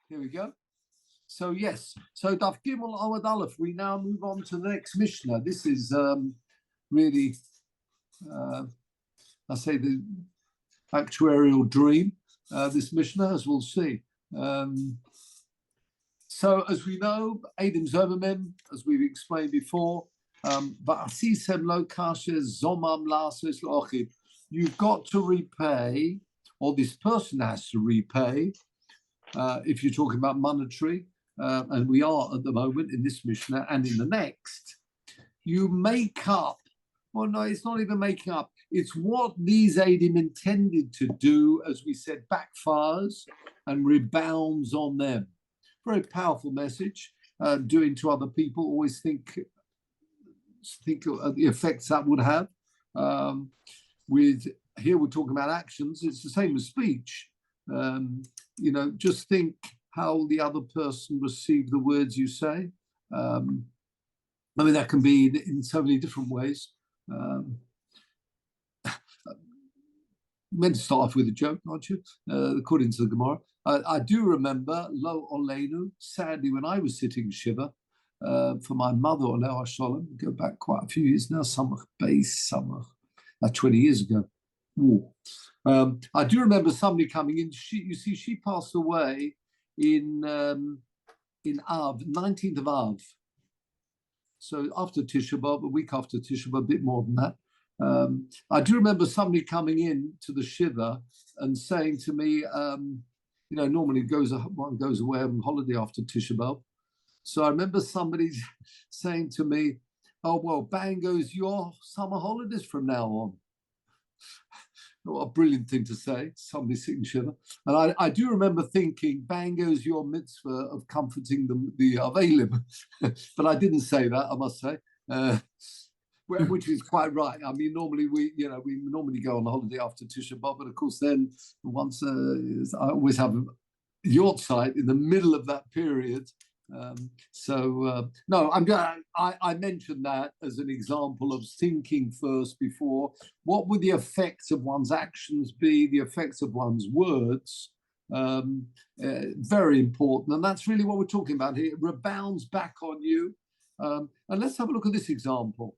Here we go. So yes, so Daf Gimel Amud Aleph. We now move on to the next Mishnah. This is really, I say, the actuarial dream. This Mishnah, as we'll see. So as we know, Eidim Zomamim, as we've explained before, Va'asisem lo kashes zomam lasos lo'achid. You've got to repay, or this person has to repay, if you're talking about monetary, and we are at the moment in this Mishnah and in the next, you make up, well, no, it's not even making up, it's what these Eidim intended to do, as we said, backfires and rebounds on them. Very powerful message, doing to other people, always think of the effects that would have. With here we're talking about actions, it's the same as speech. Just think how the other person received the words you say. That can be in so many different ways. Meant to start off with a joke, aren't you? According to the Gemara. I do remember, Lo Olenu, sadly, when I was sitting Shiva, for my mother, Oleh Shalom, go back quite a few years now, Samach Beis Samach, 20 years ago. I do remember somebody coming in. She passed away in Av, 19th of Av. So after Tisha B'Av, a week after Tisha B'Av, a bit more than that. I do remember somebody coming in to the Shiva and saying to me, normally one goes away on holiday after Tisha B'Av. So I remember somebody saying to me, "Oh, well, bang goes your summer holidays from now on." What a brilliant thing to say, somebody sitting Shiva. And I do remember thinking, bang goes your mitzvah of comforting the Avelim. But I didn't say that, I must say, which is quite right. I mean, normally we normally go on holiday after Tisha B'Av, but of course then once I always have a yahrzeit in the middle of that period. I mentioned that as an example of thinking first before. What would the effects of one's actions be, the effects of one's words? Very important. And that's really what we're talking about here. It rebounds back on you. And let's have a look at this example.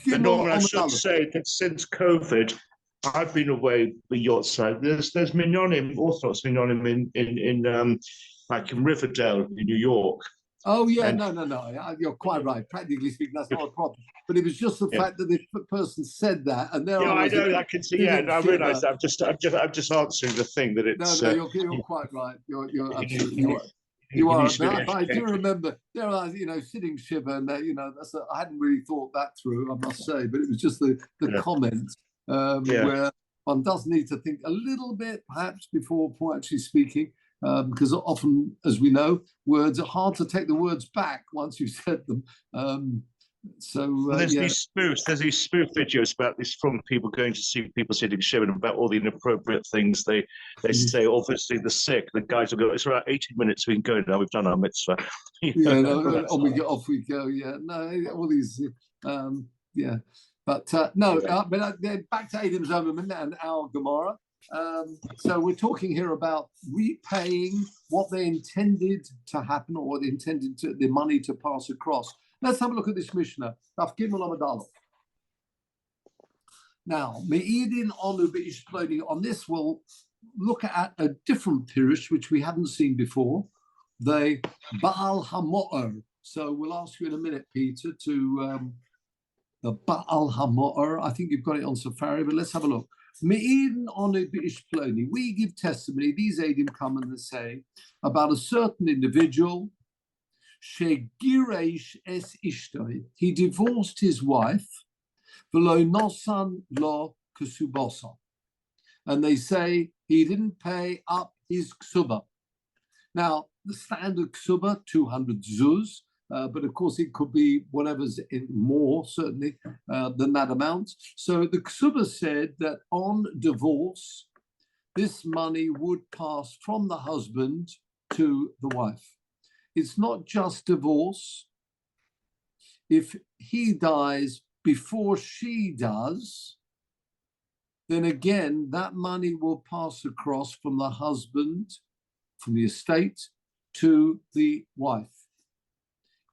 Norman, I should say that since COVID, I've been away the yacht side. There's minyanim, all sorts of minyanim in like in Riverdale, in New York. Oh, yeah, no. You're quite right. Practically speaking, that's not a problem. But it was just the fact that this person said that, and there I know. I can see. Yeah, I realise. I'm just answering the thing that it's. No, you're quite right. You're absolutely right. You are. I do remember there are, sitting Shiva, and I hadn't really thought that through, I must say, but it was just the comment where one does need to think a little bit, perhaps, before actually speaking. Because often, as we know, words are hard to take the words back once you've said them. There's these spoof videos about this from people going to see people sitting Shiva and about all the inappropriate things they say. Obviously, the sick, the guys will go, "It's about 18 minutes, we can go now, we've done our mitzvah." Off we go. Yeah, no, all these, But then back to Eidim Zomamim and our Gemara. So we're talking here about repaying what they intended to happen, or what they intended the money to pass across. Let's have a look at this Mishnah. Daf Gimel Amud Aleph. Now, Me'idin Onu B'ish Ploni. On this, we'll look at a different pirush which we haven't seen before. The Baal HaMo'or. So we'll ask you in a minute, Peter, to the Baal HaMo'or. I think you've got it on Safari, but let's have a look. Me'idin Onu B'ish Ploni. We give testimony. These Eidim come and they say about a certain individual. Shegiresh es ishtoi. He divorced his wife. V'lo nosan lo ksubosa. And they say he didn't pay up his ksuba. Now, the standard ksuba, 200 zuz, but of course it could be whatever's in more, certainly, than that amount. So the ksuba said that on divorce, this money would pass from the husband to the wife. It's not just divorce. If he dies before she does, then again, that money will pass across from the husband from the estate to the wife.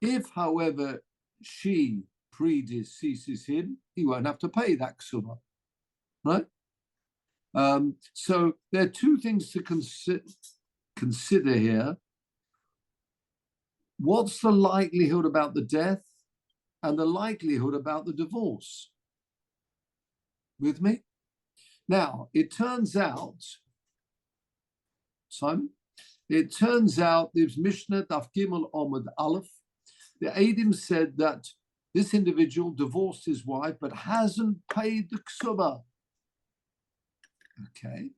If, however, she predeceases him, he won't have to pay that ksuba, right? So there are two things to consider here. What's the likelihood about the death and the likelihood about the divorce? With me? Now, it turns out, Simon, there's Mishnah Daf Gimel Omid Aleph. The Eidim said that this individual divorced his wife but hasn't paid the ksuba. Okay.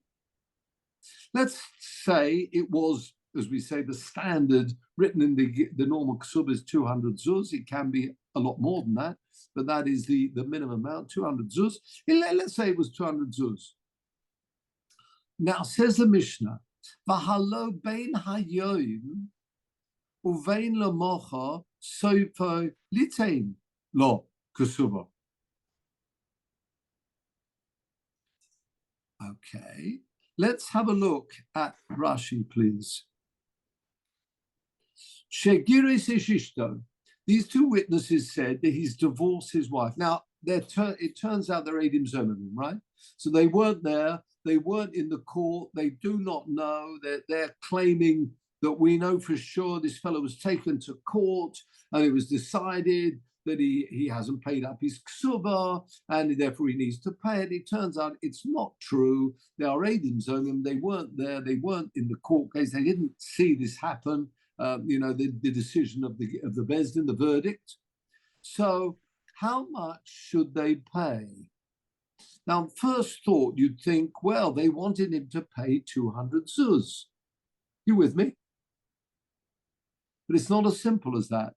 Let's say it was, as we say, the standard written in the normal ksuba is 200 zuz. It can be a lot more than that, but that is the minimum amount, 200 zuz. Let's say it was 200 zuz. Now, says the Mishnah, V'halo bein hayoim uvein lemocha soifo litein lo ksuba. Okay, let's have a look at Rashi, please. Shegiris ishishto. These two witnesses said that he's divorced his wife. Now, it turns out they're Eidim Zomimim, right? So they weren't there. They weren't in the court. They do not know. They're claiming that we know for sure this fellow was taken to court and it was decided that he hasn't paid up his ksuba and therefore he needs to pay it. It turns out it's not true. They are Eidim Zomim. They weren't there. They weren't in the court case. They didn't see this happen. The decision of the Beis Din, the verdict. So how much should they pay? Now, first thought, you'd think, well, they wanted him to pay 200 zuz. You with me? But it's not as simple as that.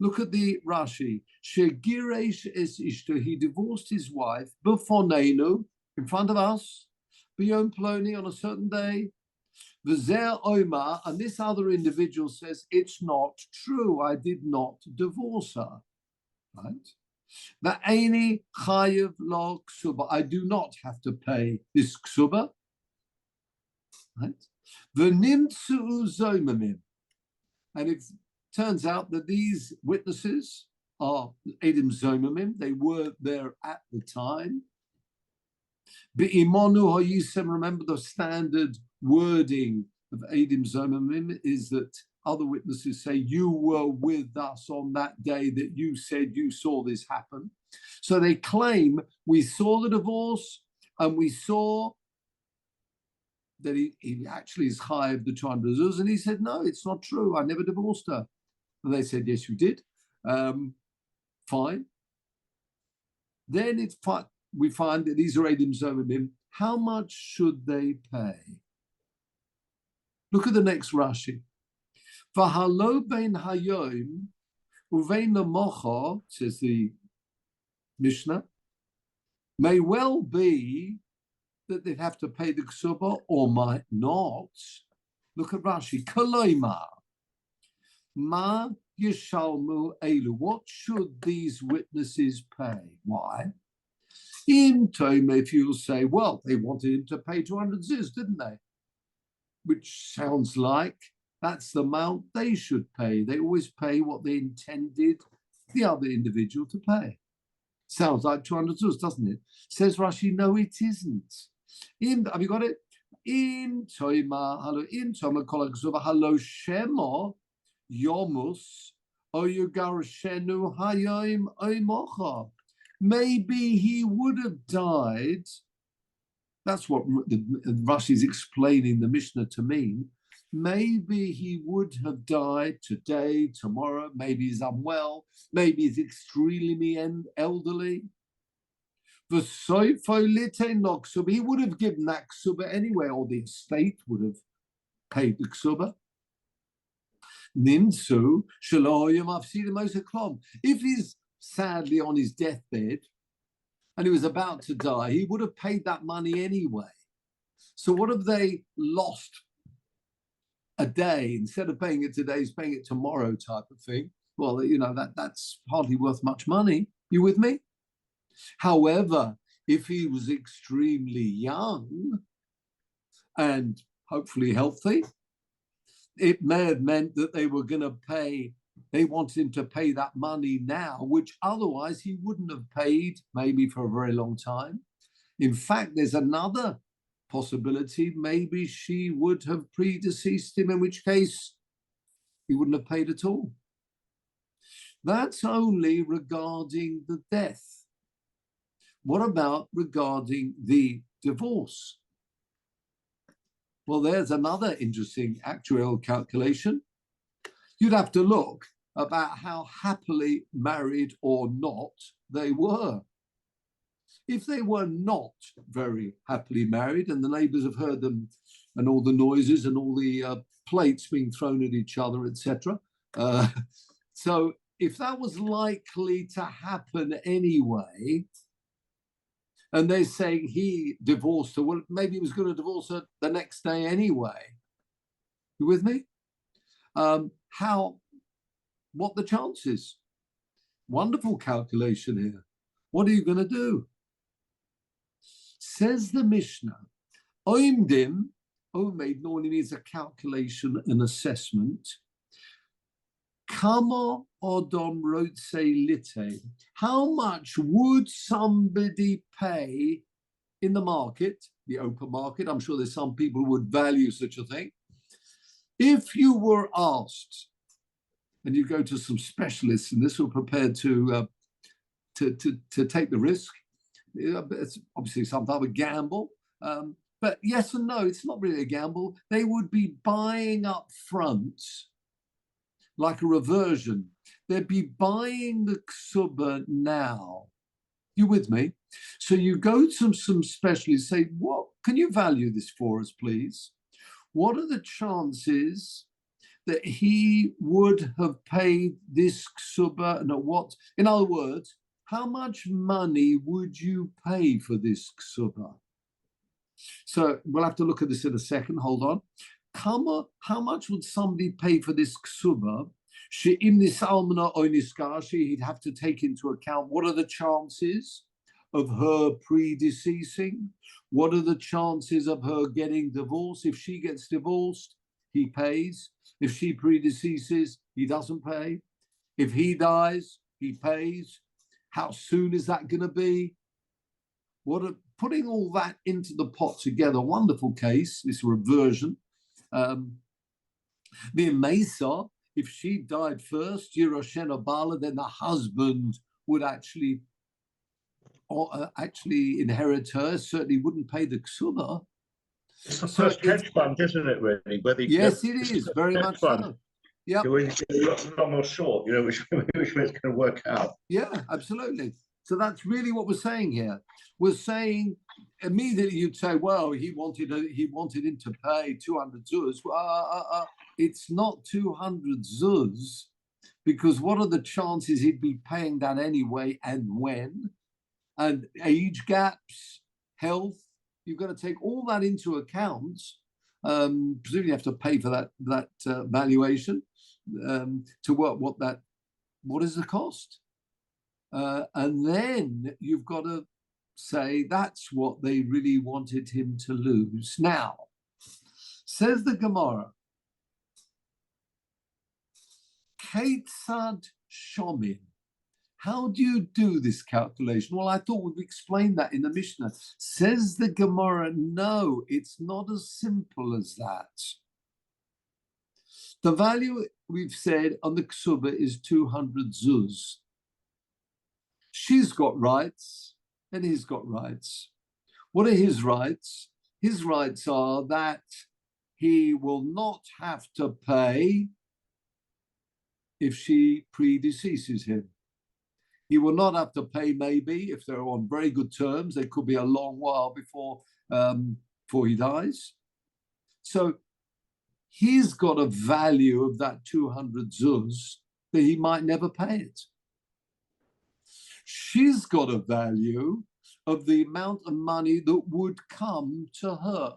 Look at the Rashi. Shegiresh es ishto. He divorced his wife befonenu, in front of us, b'yom ploni, on a certain day. V'zer Omar, and this other individual says, it's not true. I did not divorce her. Right? V'eini chayev lo ksuba. I do not have to pay this ksuba. Right? V'nimtzu zomimim. And it turns out that these witnesses are Eidim Zomimim. They were there at the time. Be'imonu ha'yisem, remember the standard wording of Eidim Zomimim is that other witnesses say, you were with us on that day that you said you saw this happen. So they claim, we saw the divorce and we saw that he actually is chayav the 200 zuz, and he said, no, it's not true. I never divorced her. And they said, yes, you did. Fine. Then we find that these are Eidim Zomimim. How much should they pay? Look at the next Rashi. V'halo bein hayoim uvein lemocha, says the Mishnah, may well be that they'd have to pay the ksuba or might not. Look at Rashi. Koloima. Ma yishalmu elu. What should these witnesses pay? Why? In Tome, if you'll say, well, they wanted him to pay 200 ziz, didn't they? Which sounds like that's the amount they should pay. They always pay what they intended the other individual to pay. Sounds like 200 zuz, doesn't it? Says Rashi, no, it isn't. Have you got it? In Toima, hello, in Toima, hello, Shemo, Yomus, Oyugarshenu Hayoim Oimocha. Maybe he would have died. That's what Rashi is explaining the Mishnah to mean. Maybe he would have died today, tomorrow. Maybe he's unwell. Maybe he's extremely elderly. He would have given that ksuba anyway, or the estate would have paid the ksuba. Nimsu shaloyim afsidim. If he's sadly on his deathbed and he was about to die, he would have paid that money anyway. So what have they lost? A day, instead of paying it today, he's paying it tomorrow type of thing. Well, that's hardly worth much money. You with me? However, if he was extremely young and hopefully healthy, it may have meant that they were going to pay, they wanted him to pay that money now, which otherwise he wouldn't have paid maybe for a very long time. In fact, there's another possibility. Maybe she would have predeceased him, in which case he wouldn't have paid at all. That's only regarding the death. What about regarding the divorce? Well, there's another interesting actuarial calculation. You'd have to look about how happily married or not they were. If they were not very happily married and the neighbors have heard them and all the noises and all the plates being thrown at each other, etc. So if that was likely to happen anyway, and they're saying he divorced her, well, maybe he was going to divorce her the next day anyway. You with me? What the chances? Wonderful calculation here. What are you going to do? Says the Mishnah, Oimdim, Omed normally means a calculation, an assessment. Kama Odom Rotse Lite. How much would somebody pay in the market, the open market? I'm sure there's some people who would value such a thing. If you were asked, and you go to some specialists in this who are prepared to take the risk, it's obviously some type of gamble, but yes and no, it's not really a gamble. They would be buying up front, like a reversion. They'd be buying the ksuba now. You with me? So you go to some specialists, say, what can you value this for us, please? What are the chances that he would have paid this ksuba and at what? In other words, how much money would you pay for this ksuba? So we'll have to look at this in a second. Hold on. How much would somebody pay for this ksuba? He'd have to take into account what are the chances of her predeceasing? What are the chances of her getting divorced? If she gets divorced, he pays. If she predeceases, he doesn't pay. If he dies, he pays. How soon is that going to be? Putting all that into the pot together, wonderful case, this reversion. The Mesa, if she died first, Yeroshena Bala, then the husband would actually inherit her, certainly wouldn't pay the ksuba. It's the first hedge fund, isn't it, really? Yes, it is, very much so. Yeah. Long or short, which way it's going to work out. Yeah, absolutely. So that's really what we're saying here. We're saying immediately you'd say, well, he wanted him to pay 200 zuz. It's not 200 zuz, because what are the chances he'd be paying that anyway, and when? And age gaps, health, you've got to take all that into account. Presumably you have to pay for that valuation to work what is the cost? And then you've got to say that's what they really wanted him to lose. Now, says the Gemara, Ketzad Shomin. How do you do this calculation? Well, I thought we'd explain that in the Mishnah. Says the Gemara, no, it's not as simple as that. The value we've said on the ksuba is 200 zuz. She's got rights and he's got rights. What are his rights? His rights are that he will not have to pay if she predeceases him. He will not have to pay, maybe, if they're on very good terms. They could be a long while before he dies. So he's got a value of that 200 zuz that he might never pay it. She's got a value of the amount of money that would come to her.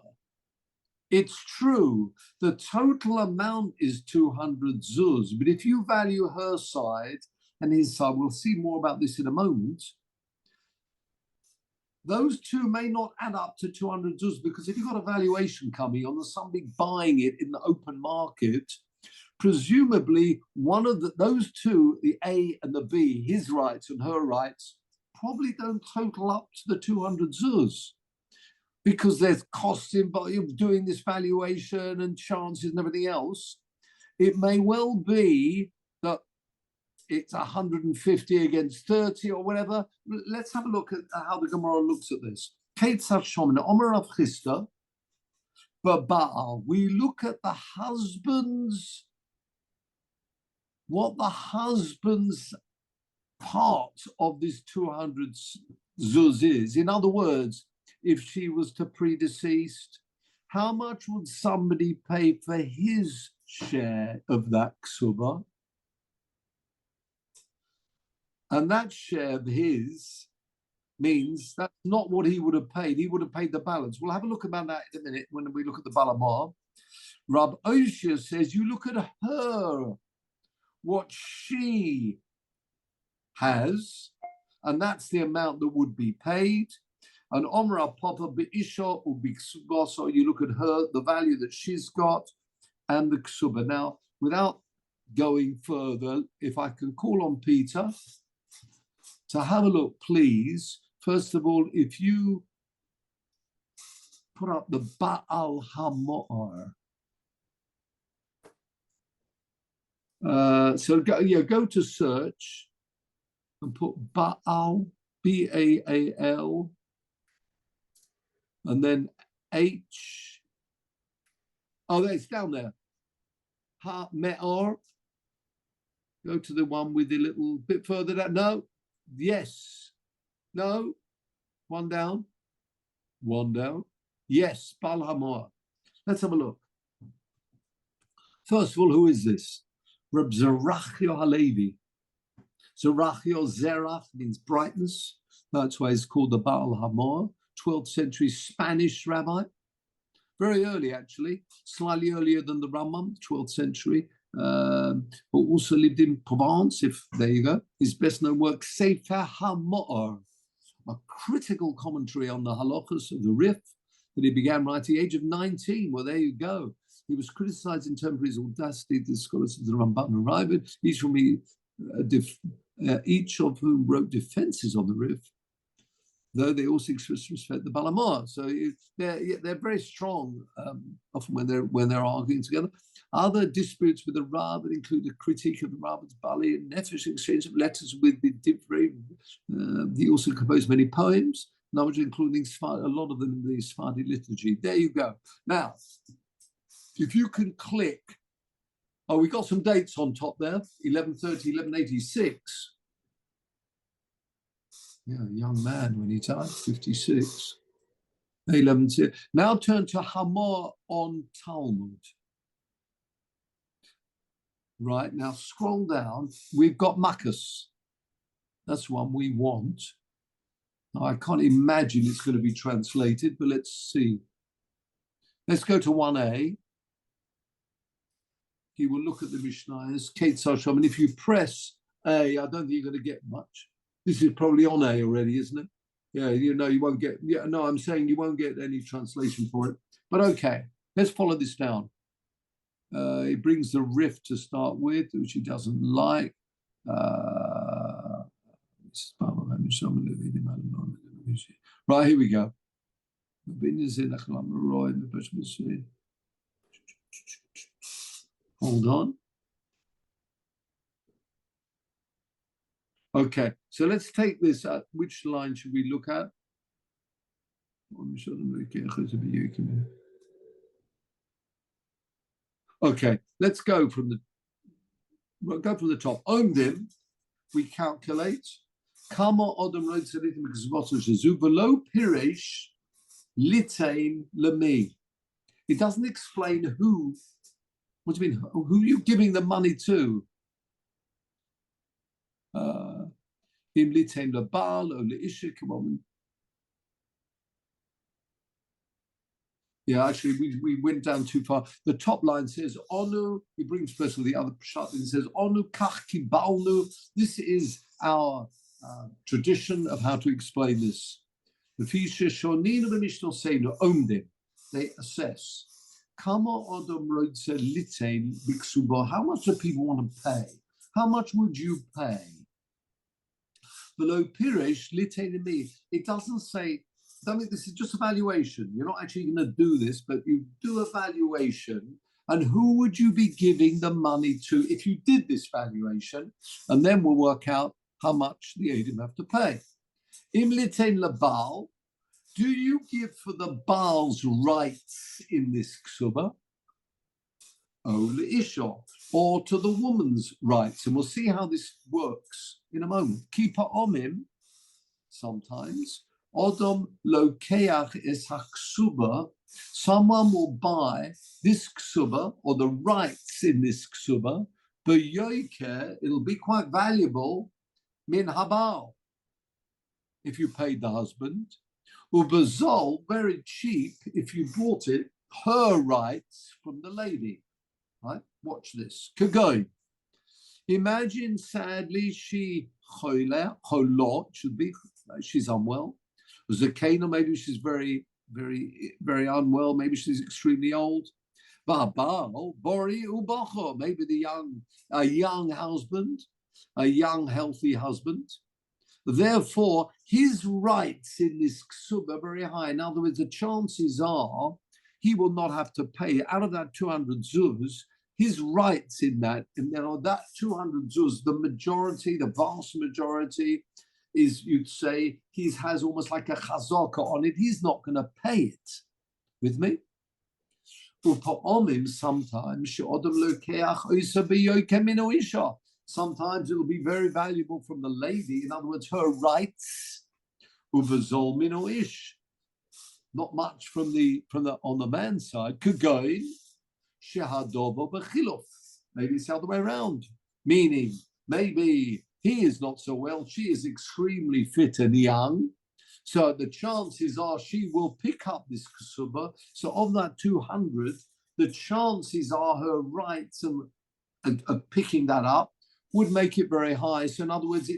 It's true, the total amount is 200 zuz, but if you value her side and his side, we'll see more about this in a moment, those two may not add up to 200 zuz, because if you've got a valuation coming on, there's somebody buying it in the open market, presumably one of those two, the A and the B, his rights and her rights, probably don't total up to the 200 zuz, because there's costs involved doing this valuation and chances and everything else. It may well be that it's 150 against 30 or whatever. Let's have a look at how the Gemara looks at this. We look at the husband's, what the husband's part of this 200 zuz is. In other words, if she was to predeceased, how much would somebody pay for his share of that ksuba? And that share of his means that's not what he would have paid. He would have paid the balance. We'll have a look about that in a minute when we look at the Balamah. Rab Oshia says, you look at her, what she has, and that's the amount that would be paid. And Omra Papa Be'isha or Biksuba, so you look at her, the value that she's got, and the ksuba. Now, without going further, if I can call on Peter to have a look, please. First of all, if you put up the Ba'al HaMo'ar. So go to search and put Ba'al, B-A-A-L, and then H. Oh, it's down there. Ha Me'ar. Go to the one with the little bit further down. No. Yes. No. One down. One down. Yes. Bal Hamor. Let's have a look. First of all, who is this? Reb Zerachio Halevi. Zerachio, Zerach means brightness. That's why it's called the Baal Hamor. 12th century Spanish rabbi. Very early, actually. Slightly earlier than the Rambam, 12th century. But also lived in Provence, there you go. His best known work, Sefer HaMo'ar, a critical commentary on the halachas of the Rif that he began writing at the age of 19. Well, there you go. He was criticized in terms of his audacity. The scholars of the Ramban and Ravid, each of whom wrote defenses on the Rif, though they also respect the Balamah. So they're very strong, often when they're arguing together. Other disputes with the Rav include a critique of the Rav's Bali and Nefesh, exchange of letters with the Divrei. He also composed many poems, including a lot of them in the Sephardi liturgy. There you go. Now, if you can click, we got some dates on top there, 1130, 1186. Yeah, a young man when he died, 56. 11. Now turn to Hamor on Talmud. Right, now scroll down. We've got Makkas. That's one we want. Now, I can't imagine it's going to be translated, but let's see. Let's go to 1a. He will look at the Mishnayos, Kate Sasham, and if you press A, I don't think you're going to get much. This is probably on A already, isn't it? Yeah, you won't get, I'm saying you won't get any translation for it. But okay, let's follow this down. It brings the Rif to start with, which he doesn't like. Right, here we go. Hold on. Okay, so let's take this. Which line should we look at? Okay, let's go from the top. Omdim, we calculate. Kama odom rotzelitim k'zvosu v'lo piresh litain lemi. It doesn't explain who. What do you mean? Who are you giving the money to? Yeah, actually, we went down too far. The top line says, Onu, he brings first of the other shot, and says, Onu kach kibalnu. This is our tradition of how to explain this. They assess. How much do people want to pay? How much would you pay? Below Pirish, it doesn't say, I mean, this is just a valuation. You're not actually going to do this, but you do a valuation. And who would you be giving the money to if you did this valuation? And then we'll work out how much the Eidim have to pay. Im litain lebal, do you give for the Baal's rights in this ksuba? O leisha, or to the woman's rights? And we'll see how this works in a moment. Kipa omim, sometimes. Odom lokeach es haksuba. Someone will buy this ksuba or the rights in this ksuba, but yoike, it'll be quite valuable, min habal, if you paid the husband. Ubazol, very cheap, if you bought it, her rights from the lady. Right? Watch this. Kagoy. Imagine, sadly, she cholot, should be, she's unwell. Zakena, maybe she's very unwell. Maybe she's extremely old. Bori ubacho, maybe a young husband, a young healthy husband. Therefore, his rights in this ksuba are very high. In other words, the chances are he will not have to pay out of that 200 zuz. His rights in that, and that 200 zuz, the majority, the vast majority, is, you'd say, he has almost like a chazaka on it. He's not going to pay it. With me? Sometimes it'll be very valuable from the lady. In other words, her rights. Not much from the on the man's side. Maybe it's the other way around. Meaning, maybe he is not so well. She is extremely fit and young. So the chances are she will pick up this ksuba. So of that 200, the chances are her rights of picking that up would make it very high. So in other words,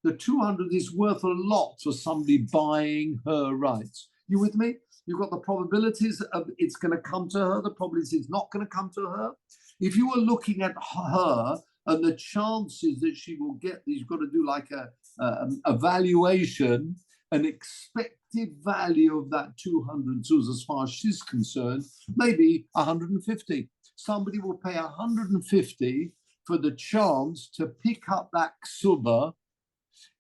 the 200 is worth a lot for somebody buying her rights. You with me? You've got the probabilities of it's going to come to her, the probabilities it's not going to come to her. If you were looking at her and the chances that she will get, you've got to do like a valuation, an expected value of that 200 zuz as far as she's concerned, maybe 150. Somebody will pay 150 for the chance to pick up that ksuba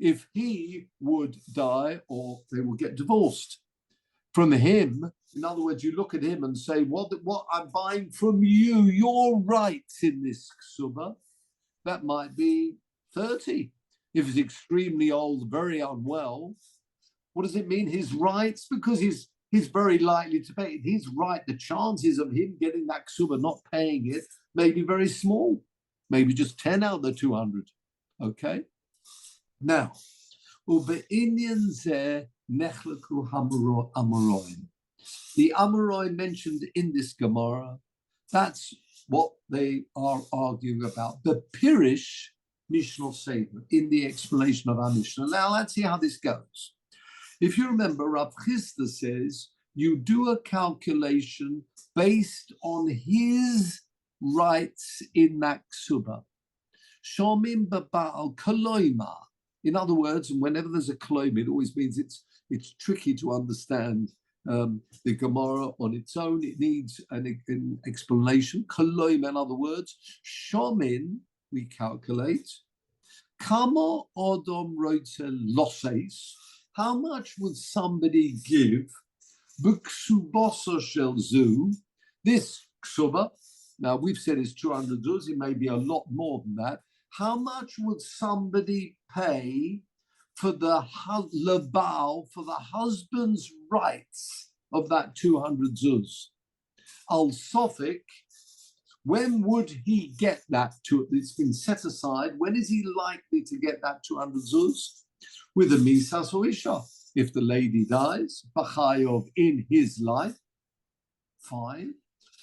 if he would die or they will get divorced. From him, in other words, you look at him and say, what I'm buying from you, your rights in this ksuba, that might be 30. If he's extremely old, very unwell, what does it mean? His rights? Because he's very likely to pay it. His right, the chances of him getting that ksuba, not paying it, may be very small. Maybe just 10 out of the 200. Okay? Now, the Amorai mentioned in this Gemara, that's what they are arguing about. The Pirish Mishnah Seder in the explanation of our Mishnah. Now, let's see how this goes. If you remember, Rav Chisda says you do a calculation based on his rights in that ksuba. Shomim babal koloima. In other words, whenever there's a kloim, it always means it's tricky to understand the Gemara on its own. It needs an explanation. Koloim, in other words, shomin, we calculate. Kama odom roitze loses. How much would somebody give b'ksubosa shel zu, this ksuba? Now, we've said it's 200 zuz. It may be a lot more than that. How much would somebody pay for the lebal, for the husband's rights of that 200 zuz? Al Sofik, when would he get that? It's been set aside. When is he likely to get that 200 zuz? With a misas or isha. If the lady dies, b'chayov in his life, fine.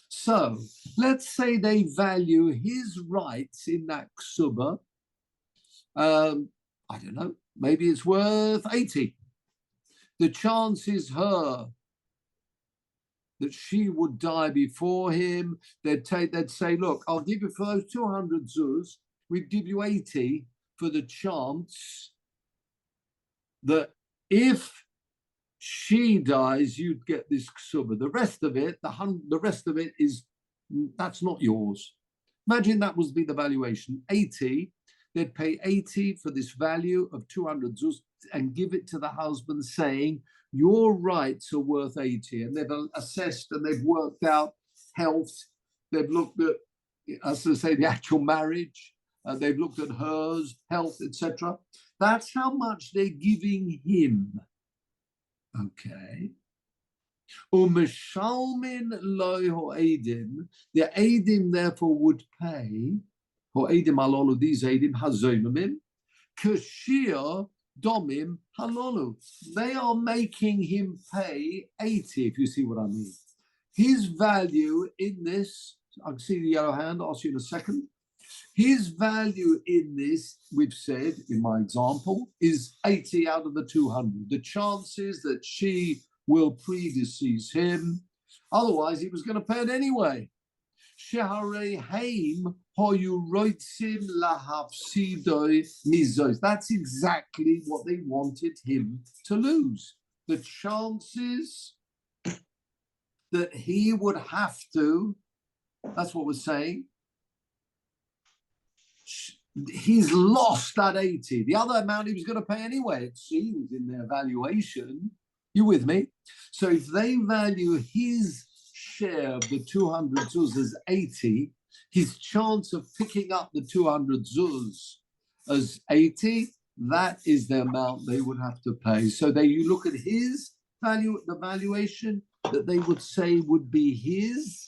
So let's say they value his rights in that ksuba. I don't know, maybe it's worth 80. The chance is her that she would die before him. They'd say, look, I'll give you for those 200 zuz, we'd give you 80 for the chance that if she dies, you'd get this ksuba. The rest of it, the rest of it that's not yours. Imagine that was the valuation, 80. They'd pay 80 for this value of 200 zuz and give it to the husband, saying, your rights are worth 80. And they've assessed and they've worked out health. They've looked at, as I say, the actual marriage. They've looked at hers, health, etc. That's how much they're giving him. Okay. U'mishalmin loy ho'edim. The edim therefore would pay. Ho'edim alolu, these edim hazoimim. Kashir domim halolu. They are making him pay 80, if you see what I mean. His value in this, I can see the yellow hand, I'll ask you in a second. His value in this, we've said, in my example, is 80 out of the 200. The chances that she will predecease him, otherwise he was going to pay it anyway. That's exactly what they wanted him to lose. The chances that he would have to, that's what we're saying, he's lost at 80. The other amount he was going to pay anyway, it seems, in their valuation. You with me? So if they value his share of the 200 zuz as 80, his chance of picking up the 200 zuz as 80, that is the amount they would have to pay. So you look at his value, the valuation that they would say would be his,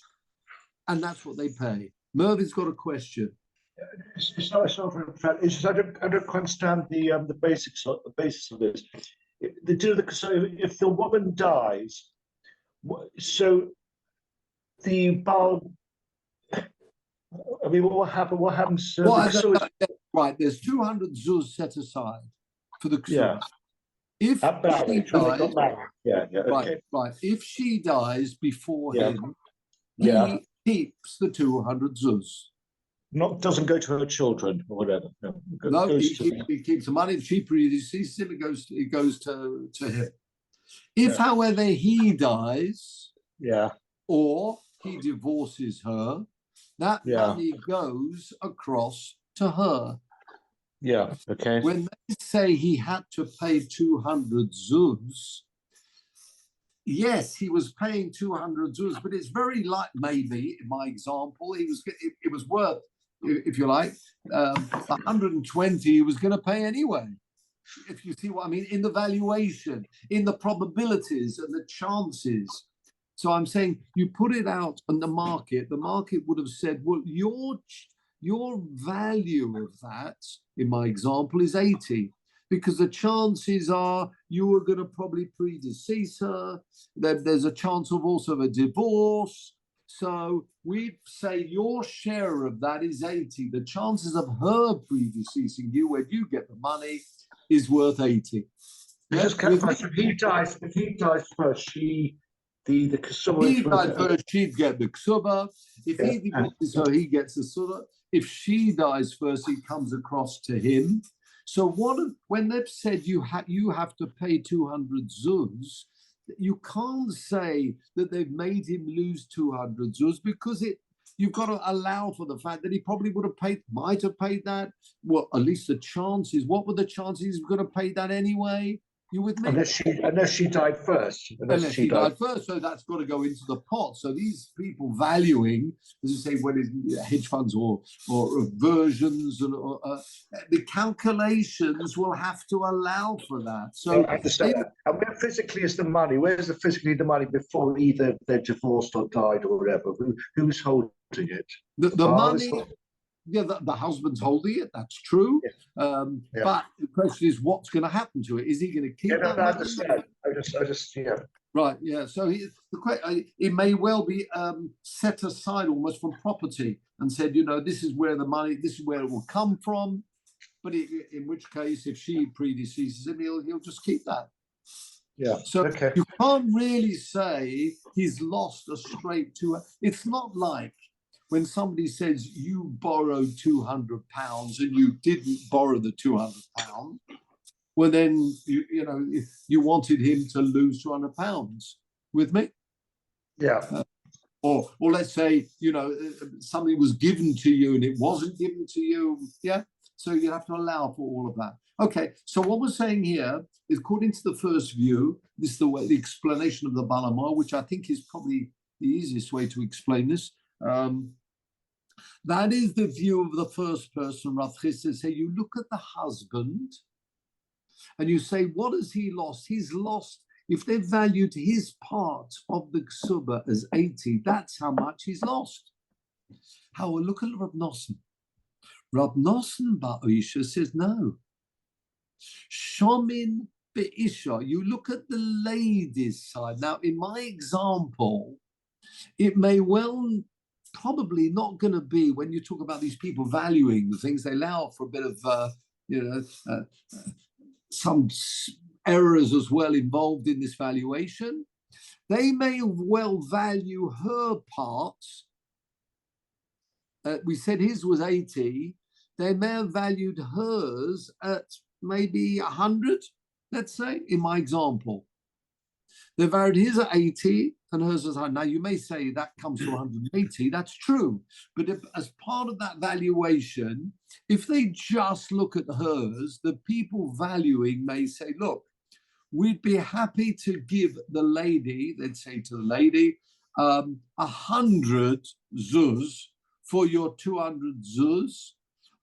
and that's what they pay. Mervin's got a question. It's not it's just I don't understand the basics of this. So if the woman dies, so the Baal, I mean, what happens? Right, there's 200 zuz set aside for the ksuba. If she dies, right. If she dies before him, he keeps the 200 zuz. Doesn't go to her children or whatever. No, he keeps the money. If she predeceases him, it goes to him. If, however, he dies, or he divorces her, that money goes across to her. Yeah. Okay. When they say he had to pay 200 zuz, yes, he was paying 200 zuz, but it's very light. Maybe in my example, it was worth, if you like, 120 he was going to pay anyway. If you see what I mean, in the valuation, in the probabilities and the chances. So I'm saying you put it out on the market would have said, well, your value of that, in my example, is 80. Because the chances are you are going to probably predecease her. There's a chance of also a divorce. So we say your share of that is 80. The chances of her predeceasing you when you get the money is worth 80. Just clarify, if he dies first, the ksuba. He died first, she'd get the ksuba. If he divorces her, he gets the ksuba. If she dies first, it comes across to him. So when they've said you have to pay 200 zuz, you can't say that they've made him lose 200 zuz because you've got to allow for the fact that he probably might have paid that. Well, at least the chances. What were the chances he's going to pay that anyway? You with me? Unless she died first. Unless she died first, so that's got to go into the pot. So these people valuing, as you say, when it's hedge funds or versions, or the calculations will have to allow for that. So I understand. And where physically is the money? Where's the money before either they're divorced or died or whatever? Who's holding it? The money. Yeah, the husband's holding it. That's true. But the question is, what's going to happen to it? Is he going to keep that? I understand. I just. Right. Yeah. So it may well be set aside almost from property and said, this is where the money, this is where it will come from. But in which case, if she predeceases him, he'll just keep that. Yeah. So you can't really say he's lost a straight two. It's not like when somebody says you borrowed £200 and you didn't borrow the £200. Well, then you wanted him to lose £200 with me. Yeah. Or let's say something was given to you and it wasn't given to you. Yeah. So you have to allow for all of that. Okay. So what we're saying here is, according to the first view, this is the explanation of the Balamah, which I think is probably the easiest way to explain this. That is the view of the first person. Rav Chisda says, you look at the husband and you say, what has he lost? He's lost. If they valued his part of the ksuba as 80, that's how much he's lost. However, look at Rab Nosson. Rab Nosson Ba'isha says no. Shomin Be'isha, you look at the ladies' side. Now, in my example, it may probably not going to be, when you talk about these people valuing the things, they allow for a bit of, some errors as well involved in this valuation. They may well value her parts. We said his was 80. They may have valued hers at maybe 100, let's say, in my example. They valued his at 80 and hers as 100. Now, you may say that comes to 180. That's true. But as part of that valuation, if they just look at hers, the people valuing may say, look, we'd be happy to give the lady, they'd say to the lady, 100 zuz for your 200 zuz,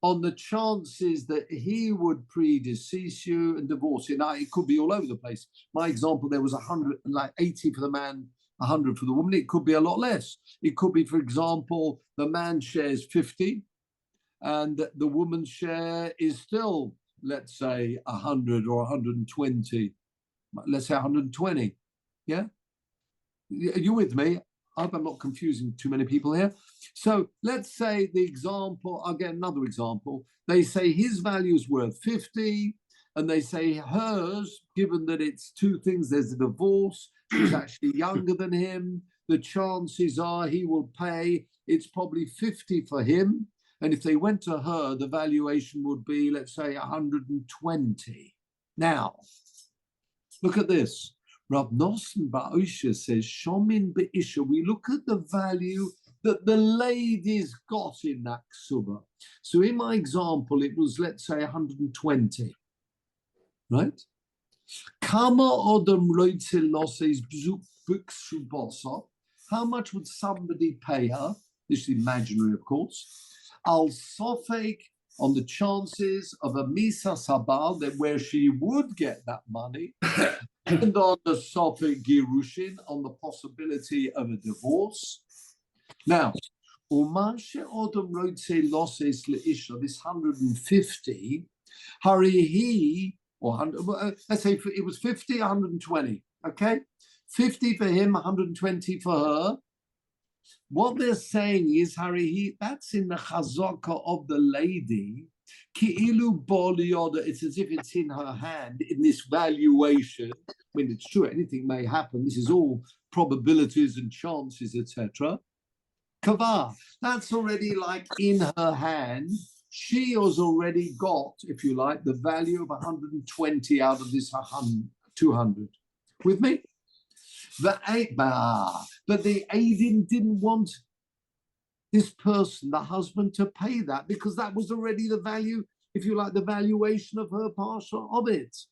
on the chances that he would predecease you and divorce you. Now, it could be all over the place. My example, there was 100, like 80 for the man, 100 for the woman. It could be a lot less. It could be, for example, the man shares 50 and the woman's share is still, let's say, 100 or 120. Let's say 120. Yeah? Are you with me? I hope I'm not confusing too many people here. So let's say the example, I'll get another example. They say his value is worth 50, and they say hers, given that it's two things, there's a divorce, she's actually younger than him, the chances are he will pay, it's probably 50 for him. And if they went to her, the valuation would be, let's say, 120. Now, look at this. Rav Nosson Ba'isha says, Shomin Be'isha, we look at the value that the ladies got in that ksuba. So in my example, it was, let's say, 120, right? Kama odom roitze loses b'ksubasa. How much would somebody pay her? This is imaginary, of course. Al sofek, on the chances of a misa sabal, that where she would get that money, and on the sofek girushin, on the possibility of a divorce. Now, umashe odom roitze loses leisha, this 150, harihi, or 100, let's say it was 50, 120, okay? 50 for him, 120 for her. What they're saying is, harihi, that's in the chazaka of the lady, ki'ilu bolioda, it's as if it's in her hand in this valuation. I mean, it's true, anything may happen. This is all probabilities and chances, etc. Kava, that's already like in her hand. She has already got, if you like, the value of 120 out of this 200. With me? But the Adim didn't want this person, the husband, to pay that because that was already the value, if you like, the valuation of her partial of it.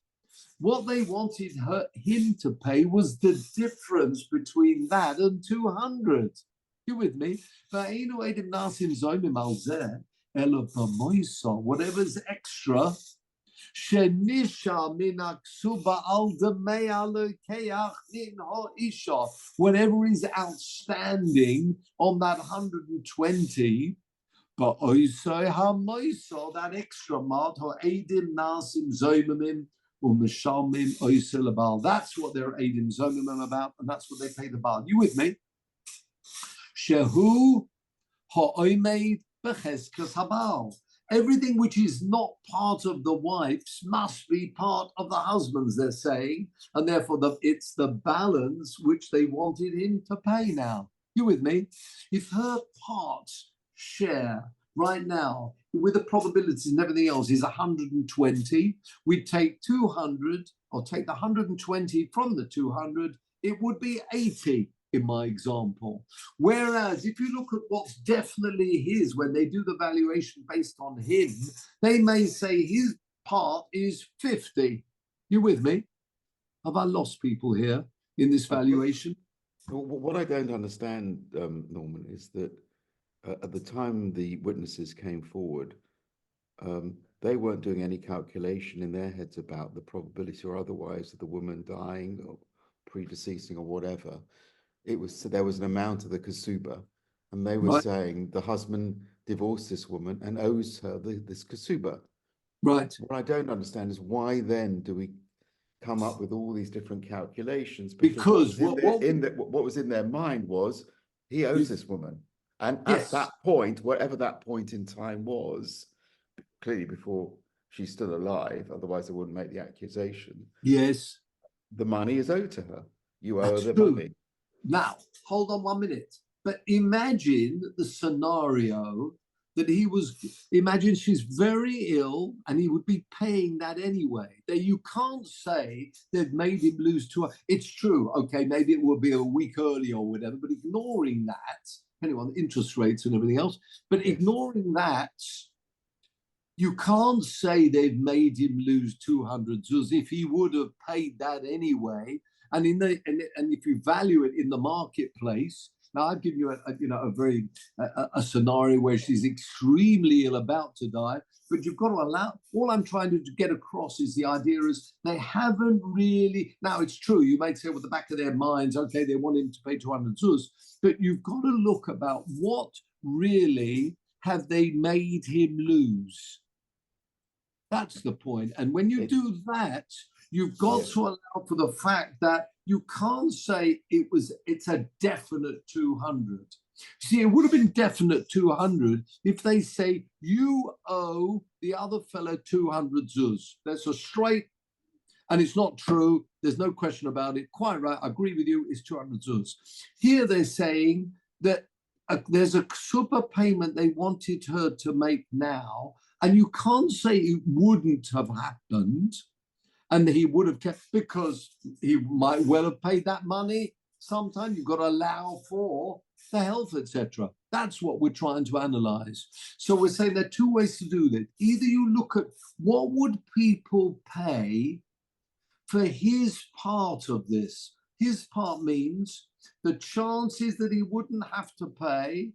What they wanted him to pay was the difference between that and 200. You with me? Whatever's extra, whatever is outstanding on that 120, but that extra mat, that's what they're Eidim Zomimim about, and that's what they pay the Baal. You with me? Shehu ha'oimeid b'cheskas habal. Everything which is not part of the wife's must be part of the husband's, they're saying. And therefore, it's the balance which they wanted him to pay now. You with me? If her part share right now, with the probabilities and everything else, is 120, we'd take 200, or take the 120 from the 200, it would be 80 in my example. Whereas if you look at what's definitely his, when they do the valuation based on him, they may say his part is 50. You with me? Have I lost people here in this valuation? What I don't understand, Norman, is that at the time the witnesses came forward, they weren't doing any calculation in their heads about the probability or otherwise of the woman dying or predeceasing or whatever. It was, there was an amount of the kasuba, and they were saying the husband divorced this woman and owes her this kasuba. Right. What I don't understand is why then do we come up with all these different calculations? Because what was in their mind was he owes this woman, and at that point, whatever that point in time was, clearly before she's still alive, otherwise they wouldn't make the accusation. Yes, the money is owed to her. You owe her the money. Now, hold on 1 minute. But imagine the scenario that imagine she's very ill and he would be paying that anyway. That you can't say they've made him lose it's true, okay, maybe it will be a week early or whatever, but ignoring that, depending on interest rates and everything else, but ignoring that, you can't say they've made him lose 200 zuz if he would have paid that anyway. And if you value it in the marketplace, now I've given you a scenario where she's extremely ill, about to die, but you've got to allow. All I'm trying to get across is the idea is they haven't really. Now it's true, you might say with the back of their minds, okay, they want him to pay 200 zuz, but you've got to look about what really have they made him lose. That's the point. And when you do that, you've got to allow for the fact that you can't say it's a definite 200. See, it would have been definite 200 if they say you owe the other fellow 200 zuz. That's a straight, and it's not true. There's no question about it. Quite right. I agree with you. It's 200 zuz. Here they're saying that there's a super payment they wanted her to make now, and you can't say it wouldn't have happened. And he would have kept, because he might well have paid that money. Sometimes you've got to allow for the health, etc. That's what we're trying to analyze. So we're saying there are two ways to do that. Either you look at what would people pay for his part of this. His part means the chances that he wouldn't have to pay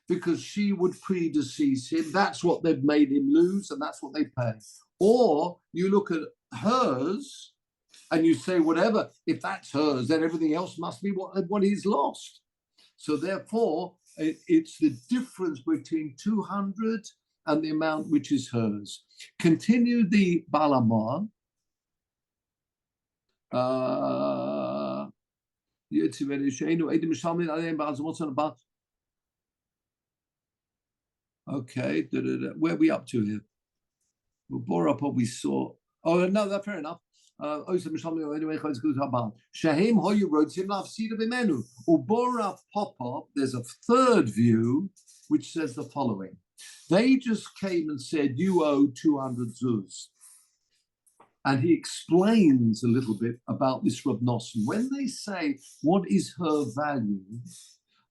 because she would predecease him. That's what they've made him lose, and that's what they pay. Or you look at hers and you say, whatever, if that's hers, then everything else must be what he's lost. So therefore, it's the difference between 200 and the amount which is hers. Continue the Balamar. Okay, where are we up to here? We'll bore up what we saw. Oh, no, that's fair enough. There's a third view which says the following. They just came and said, you owe 200 zuz. And he explains a little bit about this Rav Nosson. When they say, what is her value?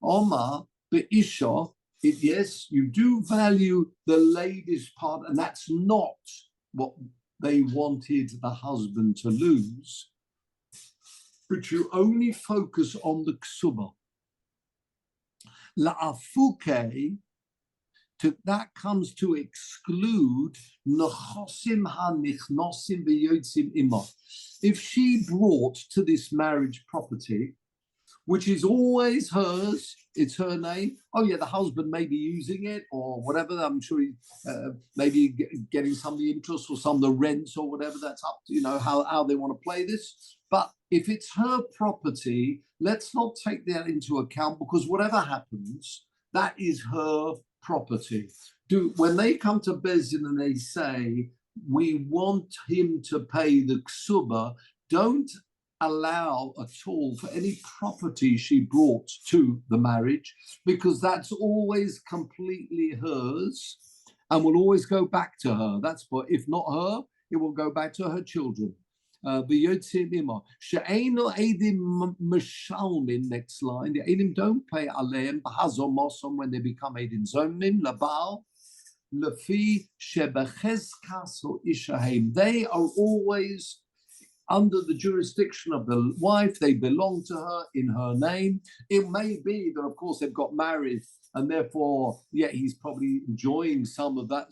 Omar be'isha, yes, you do value the lady's part, and that's not what they wanted the husband to lose. But you only focus on the ksuba. La'afuke, that comes to exclude nechosim hanichnosim v'yotzim imah. If she brought to this marriage property, which is always hers, it's her name. Oh yeah, the husband may be using it or whatever. I'm sure he maybe getting some of the interest or some of the rents or whatever. That's up to, how they want to play this. But if it's her property, let's not take that into account, because whatever happens, that is her property. when they come to Bezin and they say, we want him to pay the ksuba, don't allow at all for any property she brought to the marriage, because that's always completely hers and will always go back to her. That's what, if not her, it will go back to her children. Next line, the Edim don't pay aleim b'hazomosom when they become Edim Zomnim, labal, lefi shebechezkas ishahem. They are always under the jurisdiction of the wife. They belong to her in her name. It may be that, of course, they've got married, and therefore, yeah, he's probably enjoying some of that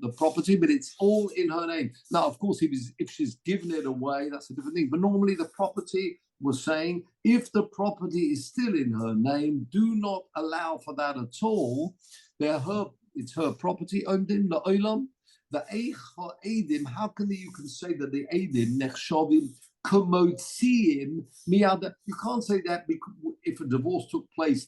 the property, but it's all in her name. Now, of course, if she's given it away, that's a different thing. But normally, the property was saying, if the property is still in her name, do not allow for that at all. It's her property. Omdim la'olam. The Eicha Edim, how can you can say that the Edim nechshavim komotziim miada? You can't say that because if a divorce took place,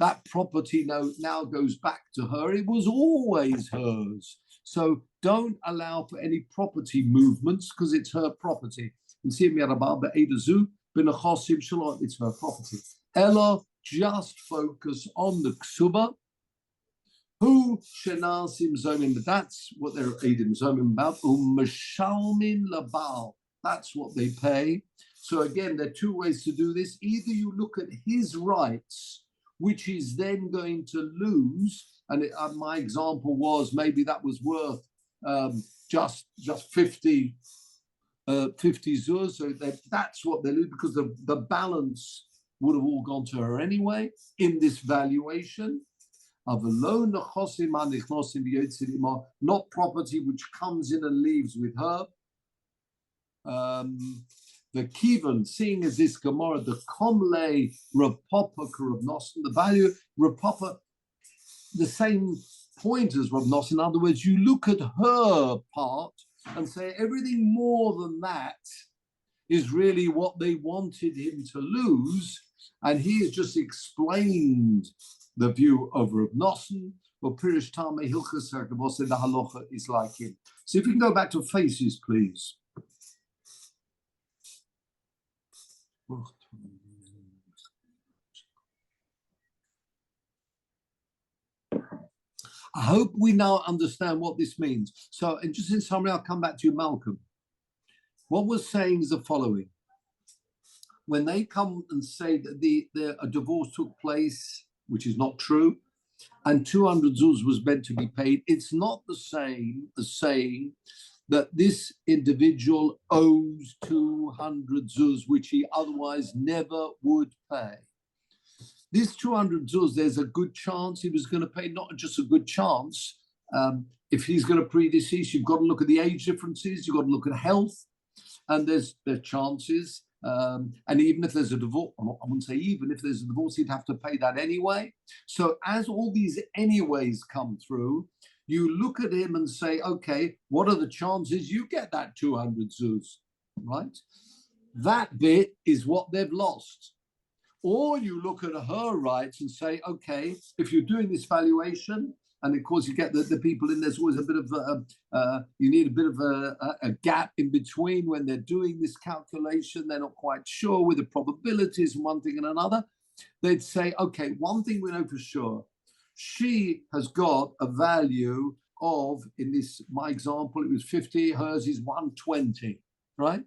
that property now goes back to her. It was always hers. So don't allow for any property movements because it's her property. It's her property. Ella, just focus on the ksuba. Who shenasim zomim? That's what they're edim zomim about. U'mashalmin labal. That's what they pay. So again, there are two ways to do this. Either you look at his rights, which he's then going to lose. And my example was maybe that was worth just 50 zuz. So that's what they lose because the balance would have all gone to her anyway in this valuation. Not property which comes in and leaves with her. The kivan, seeing as this Gemara, the komle Rapapa Rav Nosson, the value Rapapa, the same point as Rav Nosson. In other words, you look at her part and say everything more than that is really what they wanted him to lose, and he has just explained the view of Rav Nosson, or Pirish Tame Hilchas Hakavos, the halacha is like him. So if we can go back to faces, please. I hope we now understand what this means. So, and just in summary, I'll come back to you, Malcolm. What we're saying is the following. When they come and say that a divorce took place, which is not true, and 200 zuz was meant to be paid, it's not the same as saying that this individual owes 200 zuz, which he otherwise never would pay. This 200 zuz, there's a good chance he was going to pay, not just a good chance. If he's going to predecease, you've got to look at the age differences, you've got to look at health, and there's chances. And even if there's a divorce, I wouldn't say even if there's a divorce, he'd have to pay that anyway. So as all these anyways come through, you look at him and say, okay, what are the chances you get that 200 zuz, right? That bit is what they've lost. Or you look at her rights and say, okay, if you're doing this valuation, and of course you get the people in, there's always a bit of, you need a bit of a gap in between when they're doing this calculation. They're not quite sure with the probabilities and one thing and another. They'd say, okay, one thing we know for sure, she has got a value of, in this, my example, it was 50, hers is 120, right?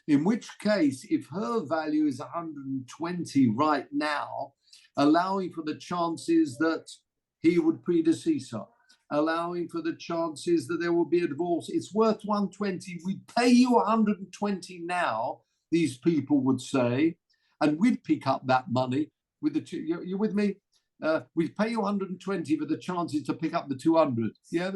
In which case, if her value is 120 right now, allowing for the chances that he would predecease her, allowing for the chances that there will be a divorce, it's worth 120. We pay you 120 now, these people would say, and we'd pick up that money with the two. You with me? We pay you 120 for the chances to pick up the 200. Yeah,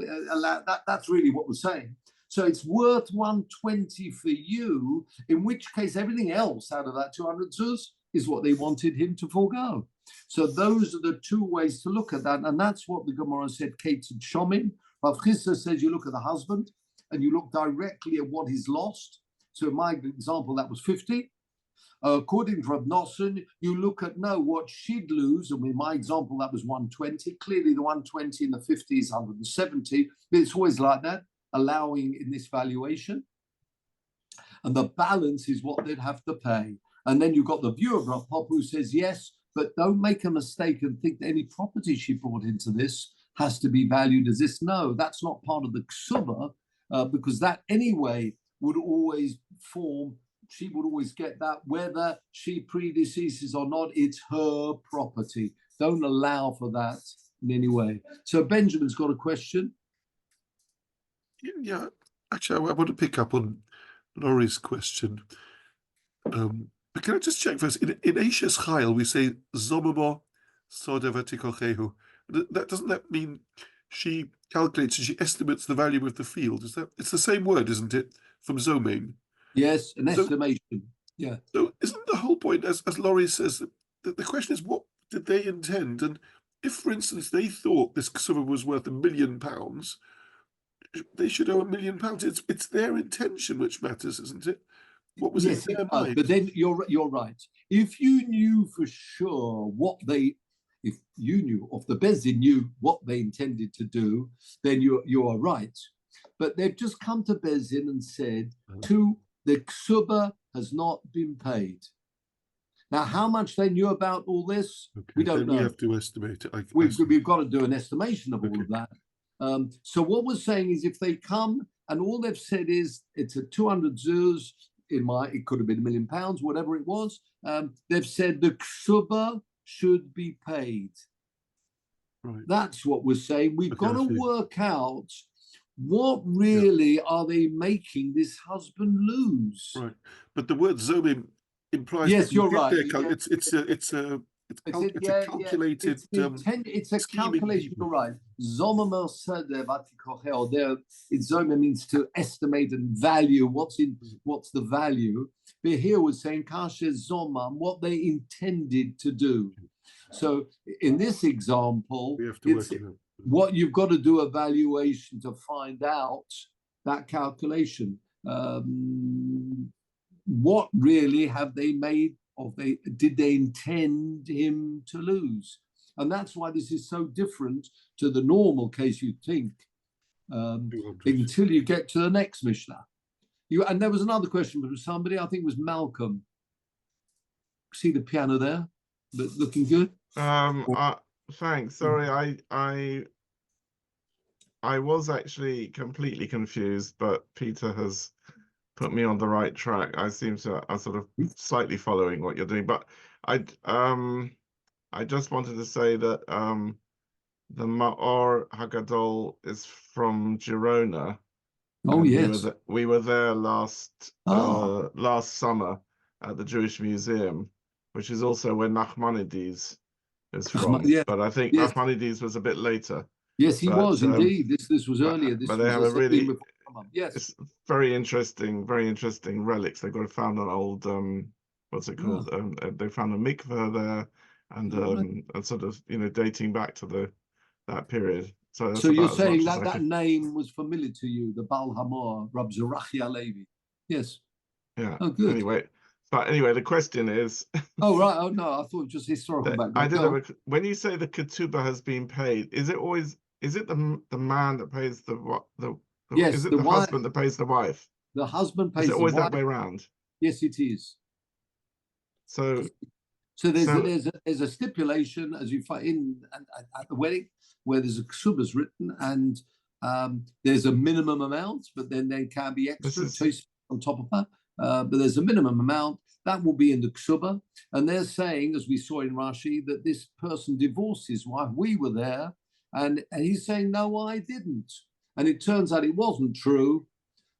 that's really what we're saying. So it's worth 120 for you, in which case everything else out of that 200 zuz is what they wanted him to forego. So those are the two ways to look at that. And that's what the Gemara said, Kate and Shomim. Rav Chisda says you look at the husband and you look directly at what he's lost. So in my example, that was 50. According to Reb Nosson, you look at what she'd lose, and in my example, that was 120. Clearly, the 120 in the 50s, 170. It's always like that, allowing in this valuation. And the balance is what they'd have to pay. And then you've got the view of Rav Pop who says, yes, but don't make a mistake and think that any property she brought into this has to be valued as this. No, that's not part of the ksuba, because that anyway would always form, she would always get that, whether she predeceases or not, it's her property. Don't allow for that in any way. So Benjamin's got a question. Yeah, actually, I want to pick up on Laurie's question. But can I just check first? In Eishes Chayil, we say Zomamo Soda Vatikochehu. Doesn't that mean she calculates and she estimates the value of the field? It's the same word, isn't it? From Zomain. Yes, an estimation. Yeah. So isn't the whole point, as Laurie says, the question is, what did they intend? And if, for instance, they thought this ksuba was worth £1 million, they should owe £1 million. It's their intention which matters, isn't it? What was in their mind? But then you're right. If you knew for sure if you knew, or if the Bezdin knew what they intended to do, then you are right. But they've just come to Bezdin and said, the ksuba has not been paid. Now, how much they knew about all this, we don't know. We have to estimate it. We've got to do an estimation of all of that. So what we're saying is, if they come and all they've said is it's a 200 zuz, it could have been £1 million, whatever it was. They've said the ksuba should be paid. Right. That's what we're saying. We've got to work out what really are they making this husband lose. Right, but the word zomim implies. Yes, you're right. It's a calculated. It's a calculation. You're right. Zomim means to estimate and value what's the value. But here we're saying kasher zomam, what they intended to do. So in this example, we have to work it out. What you've got to do a valuation to find out that calculation. What really have they made of? Did they intend him to lose? And that's why this is so different to the normal case, you'd think, until you get to the next Mishnah. And there was another question from somebody, I think it was Malcolm. See the piano there, but looking good. Thanks. Sorry, I was actually completely confused, but Peter has put me on the right track. I'm sort of slightly following what you're doing, but I just wanted to say that the Maor Hagadol is from Girona. Oh yes, we were there last summer at the Jewish Museum, which is also where Nachmanides is from. But I think Nachmanides was a bit later. Yes, he was indeed. This was earlier. But they have a really it's very interesting relics. They've got found an old what's it called? They found a mikveh there, and sort of dating back to that period. So you're saying that name was familiar to you, the Baal Hamor, Rab Zerachi Alevi? Yes. Yeah. Oh, good. Anyway, the question is. Oh right. Oh no, I thought just historical background. I did have when you say the ketubah has been paid, is it the man that pays yes, is it the husband that pays the wife? The husband pays. Is it always the wife? that way around? Yes, it is. So there's a stipulation, as you find at the wedding, where there's a ksubas written, and there's a minimum amount, but then there can be extra choice on top of that. But there's a minimum amount that will be in the ksuba, and they're saying, as we saw in Rashi, that this person divorced his wife. We were there, and he's saying, no, I didn't. And it turns out it wasn't true.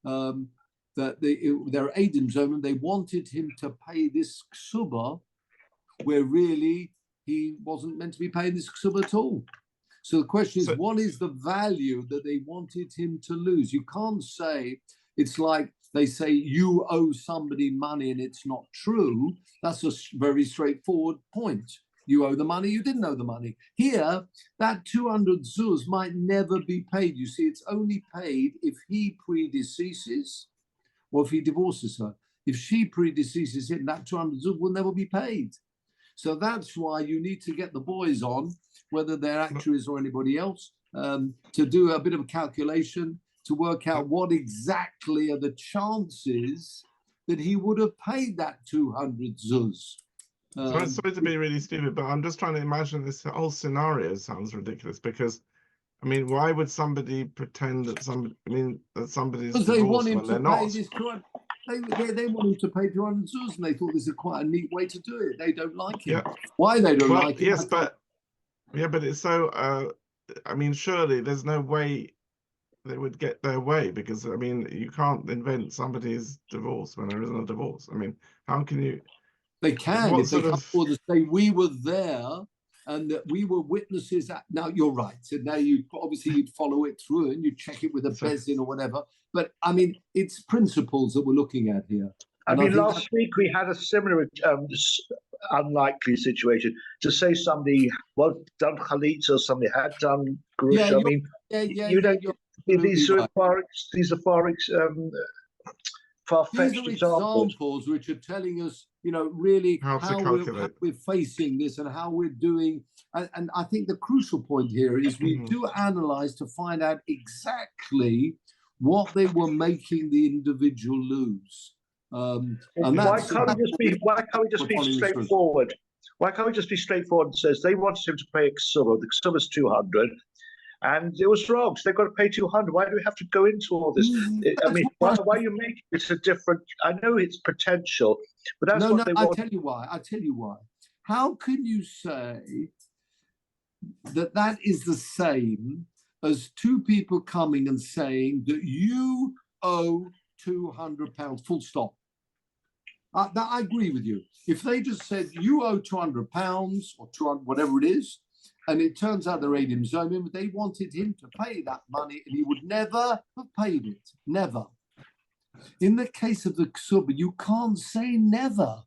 That their Adim Zoman, they wanted him to pay this ksuba, where really he wasn't meant to be paying this ksuba at all. So the question is, what is the value that they wanted him to lose? You can't say, it's like they say you owe somebody money and it's not true. That's a very straightforward point. You owe the money, you didn't owe the money. Here, that 200 zuz might never be paid. You see, it's only paid if he predeceases or if he divorces her. if she predeceases him, that 200 zuz will never be paid. So that's why you need to get the boys on, whether they're actuaries or anybody else, to do a bit of a calculation to work out what exactly are the chances that he would have paid that 200 zuz. Sorry to be really stupid, but I'm just trying to imagine this whole scenario. Sounds ridiculous because, I mean, why would somebody pretend that somebody's because they want divorced him when to they're pay not? this correct. They want him to pay 200 zuz, and they thought this is quite a neat way to do it. They don't like him. Yeah. Why they don't like him? Yes, but it's so. I mean, surely there's no way they would get their way because I mean, you can't invent somebody's divorce when there isn't a divorce. I mean, how can you? They can What if they sort come of- forward and say we were there and that we were witnesses. Now you're right. So now you'd follow it through and you check it with a bezin or whatever. But I mean, it's principles that we're looking at here. I mean, last week we had a similar unlikely situation to say somebody done chalitza or somebody had done grusha. I mean, you don't. These are far-fetched examples which are telling us, really how we're facing this and how we're doing. And I think the crucial point here is we do analyze to find out exactly what they were making the individual lose. And why can't we just be straightforward? Why can't we just be straightforward and says they wanted him to pay a ksura, the ksura's 200, and it was wrong, so they've got to pay 200. Why do we have to go into all this? I mean, why you make it a different? I know it's potential, but that's what they want. I'll tell you why. How can you say that is the same as two people coming and saying that you owe £200, full stop? I agree with you. If they just said you owe £200 or 200, whatever it is, and it turns out they're Eidim Zomim, they wanted him to pay that money and he would never have paid it. Never. In the case of the ksuba, you can't say never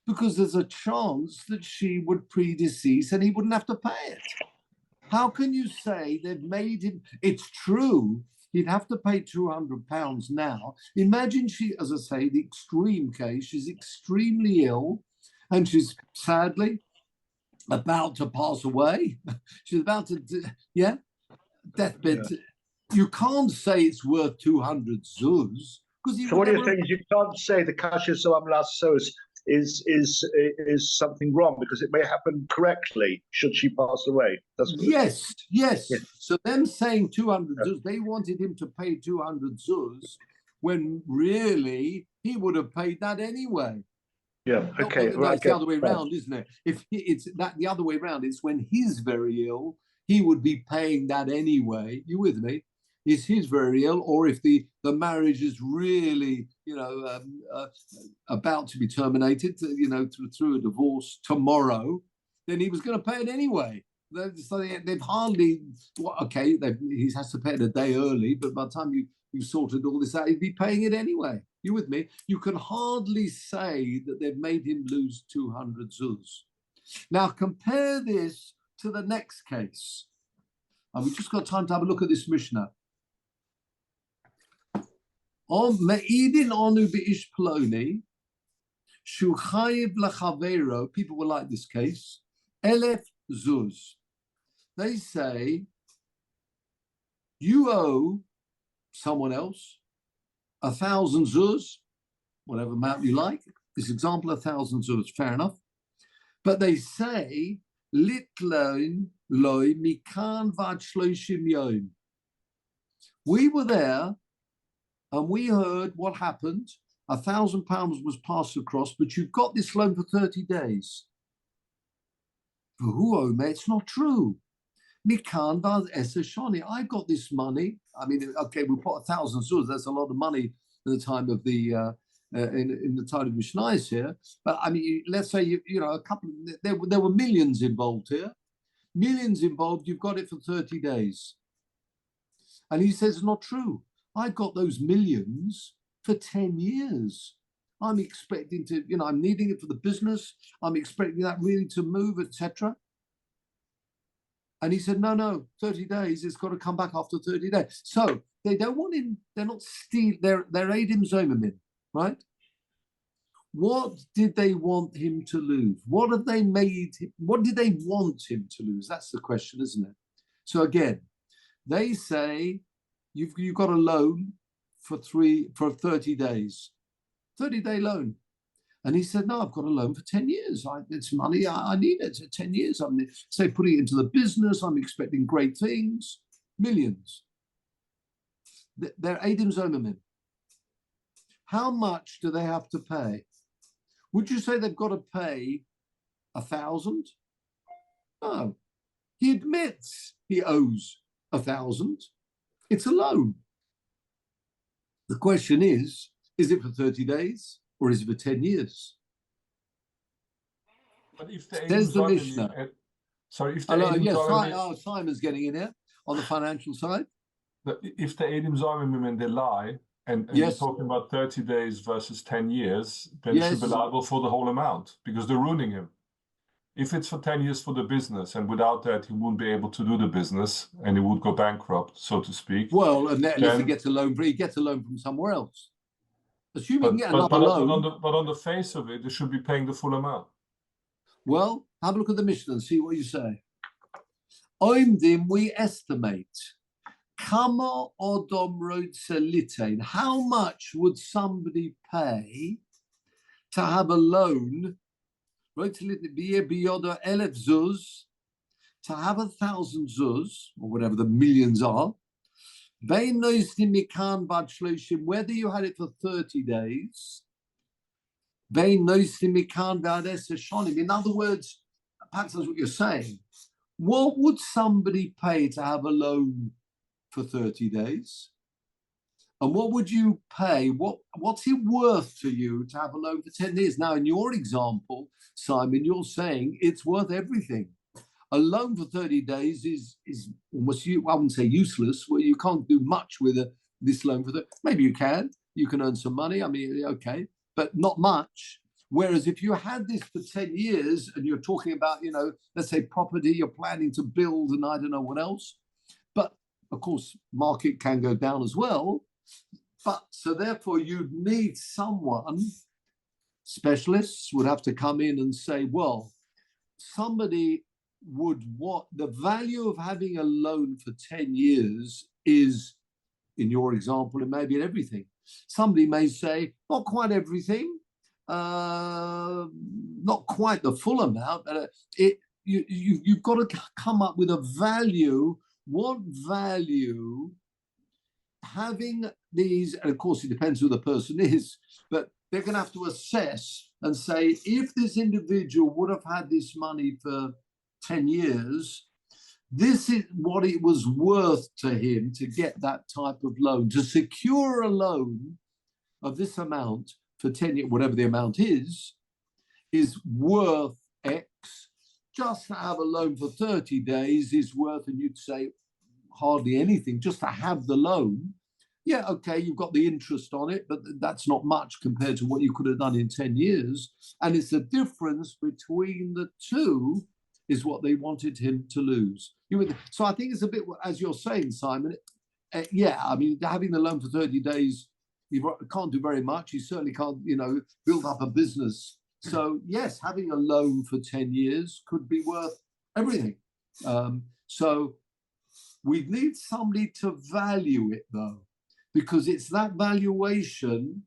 because there's a chance that she would predecease and he wouldn't have to pay it. How can you say they've made him? It's true. He'd have to pay £200 now. Imagine she, as I say, the extreme case, she's extremely ill and she's sadly about to pass away. She's about to, deathbed. Yeah. You can't say it's worth 200 zuz. So what you're saying is you can't say the kasher soam lasos is something wrong because it may happen correctly should she pass away. That's yes. So them saying 200 zuz, they wanted him to pay 200 zuz when really he would have paid that anyway. Yeah. Okay. That's the other way around, isn't it? If it's that the other way around, it's when he's very ill, he would be paying that anyway. You with me? Is he's very ill, or if the marriage is really, about to be terminated, through a divorce tomorrow, then he was going to pay it anyway. So they've hardly, he has to pay it a day early, but by the time you've sorted all this out, he'd be paying it anyway. You with me? You can hardly say that they've made him lose 200 zuz. Now compare this to the next case. And we've just got time to have a look at this Mishnah. On Me'idin Onu B'ish Ploni, Shu Chayiv L'Chavero, people will like this case, Elef Zuz. They say, you owe someone else 1,000 zuz, whatever amount you like. This example, 1,000 zuz, fair enough. But they say, Litloin loy mikan vad shloshim yom. We were there and we heard what happened. £1,000 was passed across, but you've got this loan for 30 days. For who, oh, mate? It's not true. Mikan vad eseshoni. I got this money. I mean, okay, we put 1,000 zuz. That's a lot of money at the time of the in the time of Mishnayos here. But I mean, let's say a couple. There were millions involved here. Millions involved. You've got it for 30 days. And he says it's not true. I got those millions for 10 years. I'm expecting to, I'm needing it for the business. I'm expecting that really to move, etc. And he said, no, 30 days. It's got to come back after 30 days. So they don't want him. They're not stealing. They're Eidim Zomim, right? What did they want him to lose? What have they made? What did they want him to lose? That's the question, isn't it? So again, they say you've got a loan for 30 days, 30-day loan. And he said, no, I've got a loan for 10 years. It's money, I need it. So 10 years, I'm say putting it into the business, I'm expecting great things, millions. They're Eidim Zomermin. How much do they have to pay? Would you say they've got to pay 1,000? No. He admits he owes 1,000. It's a loan. The question is it for 30 days or is it for 10 years? But if the There's the Mishnah. Sorry, if the Eidim Simon's getting in here on the financial side. If the Eidim Zomermin, they lie, and you're talking about 30 days versus 10 years, then he should be liable for the whole amount because they're ruining him. If it's for 10 years for the business, and without that, he wouldn't be able to do the business and he would go bankrupt, so to speak. Well, unless he gets a loan, he gets a loan from somewhere else. Assuming he can get another loan. But on the face of it, they should be paying the full amount. Well, have a look at the Mishnah and see what you say. Oimdim, we estimate. Kama odom roitzelitein. How much would somebody pay to have a loan? To have 1,000 zuz, or whatever the millions are, whether you had it for 30 days, in other words, perhaps that's what you're saying. What would somebody pay to have a loan for 30 days? And what would you pay? What's it worth to you to have a loan for 10 years? Now, in your example, Simon, you're saying it's worth everything. A loan for 30 days is almost, I wouldn't say useless, well, you can't do much with this loan for maybe you can earn some money. I mean, okay, but not much. Whereas if you had this for 10 years and you're talking about, let's say property, you're planning to build and I don't know what else, but of course, market can go down as well. But so therefore you'd need someone, specialists would have to come in and say, well, somebody what the value of having a loan for 10 years is, in your example, it may be everything. Somebody may say, not quite everything, not quite the full amount. You've got to come up with a value. What value having these, and of course it depends who the person is, but they're going to have to assess and say, if this individual would have had this money for 10 years, this is what it was worth to him to get that type of loan. To secure a loan of this amount for 10 years, whatever the amount is worth X. Just to have a loan for 30 days is worth, and you'd say, hardly anything, just to have the loan. Yeah, okay, you've got the interest on it, but that's not much compared to what you could have done in 10 years. And it's the difference between the two is what they wanted him to lose. So I think it's a bit, as you're saying, Simon, yeah, I mean, having the loan for 30 days, you can't do very much. You certainly can't, build up a business. So yes, having a loan for 10 years could be worth everything. So we need somebody to value it, though, because it's that valuation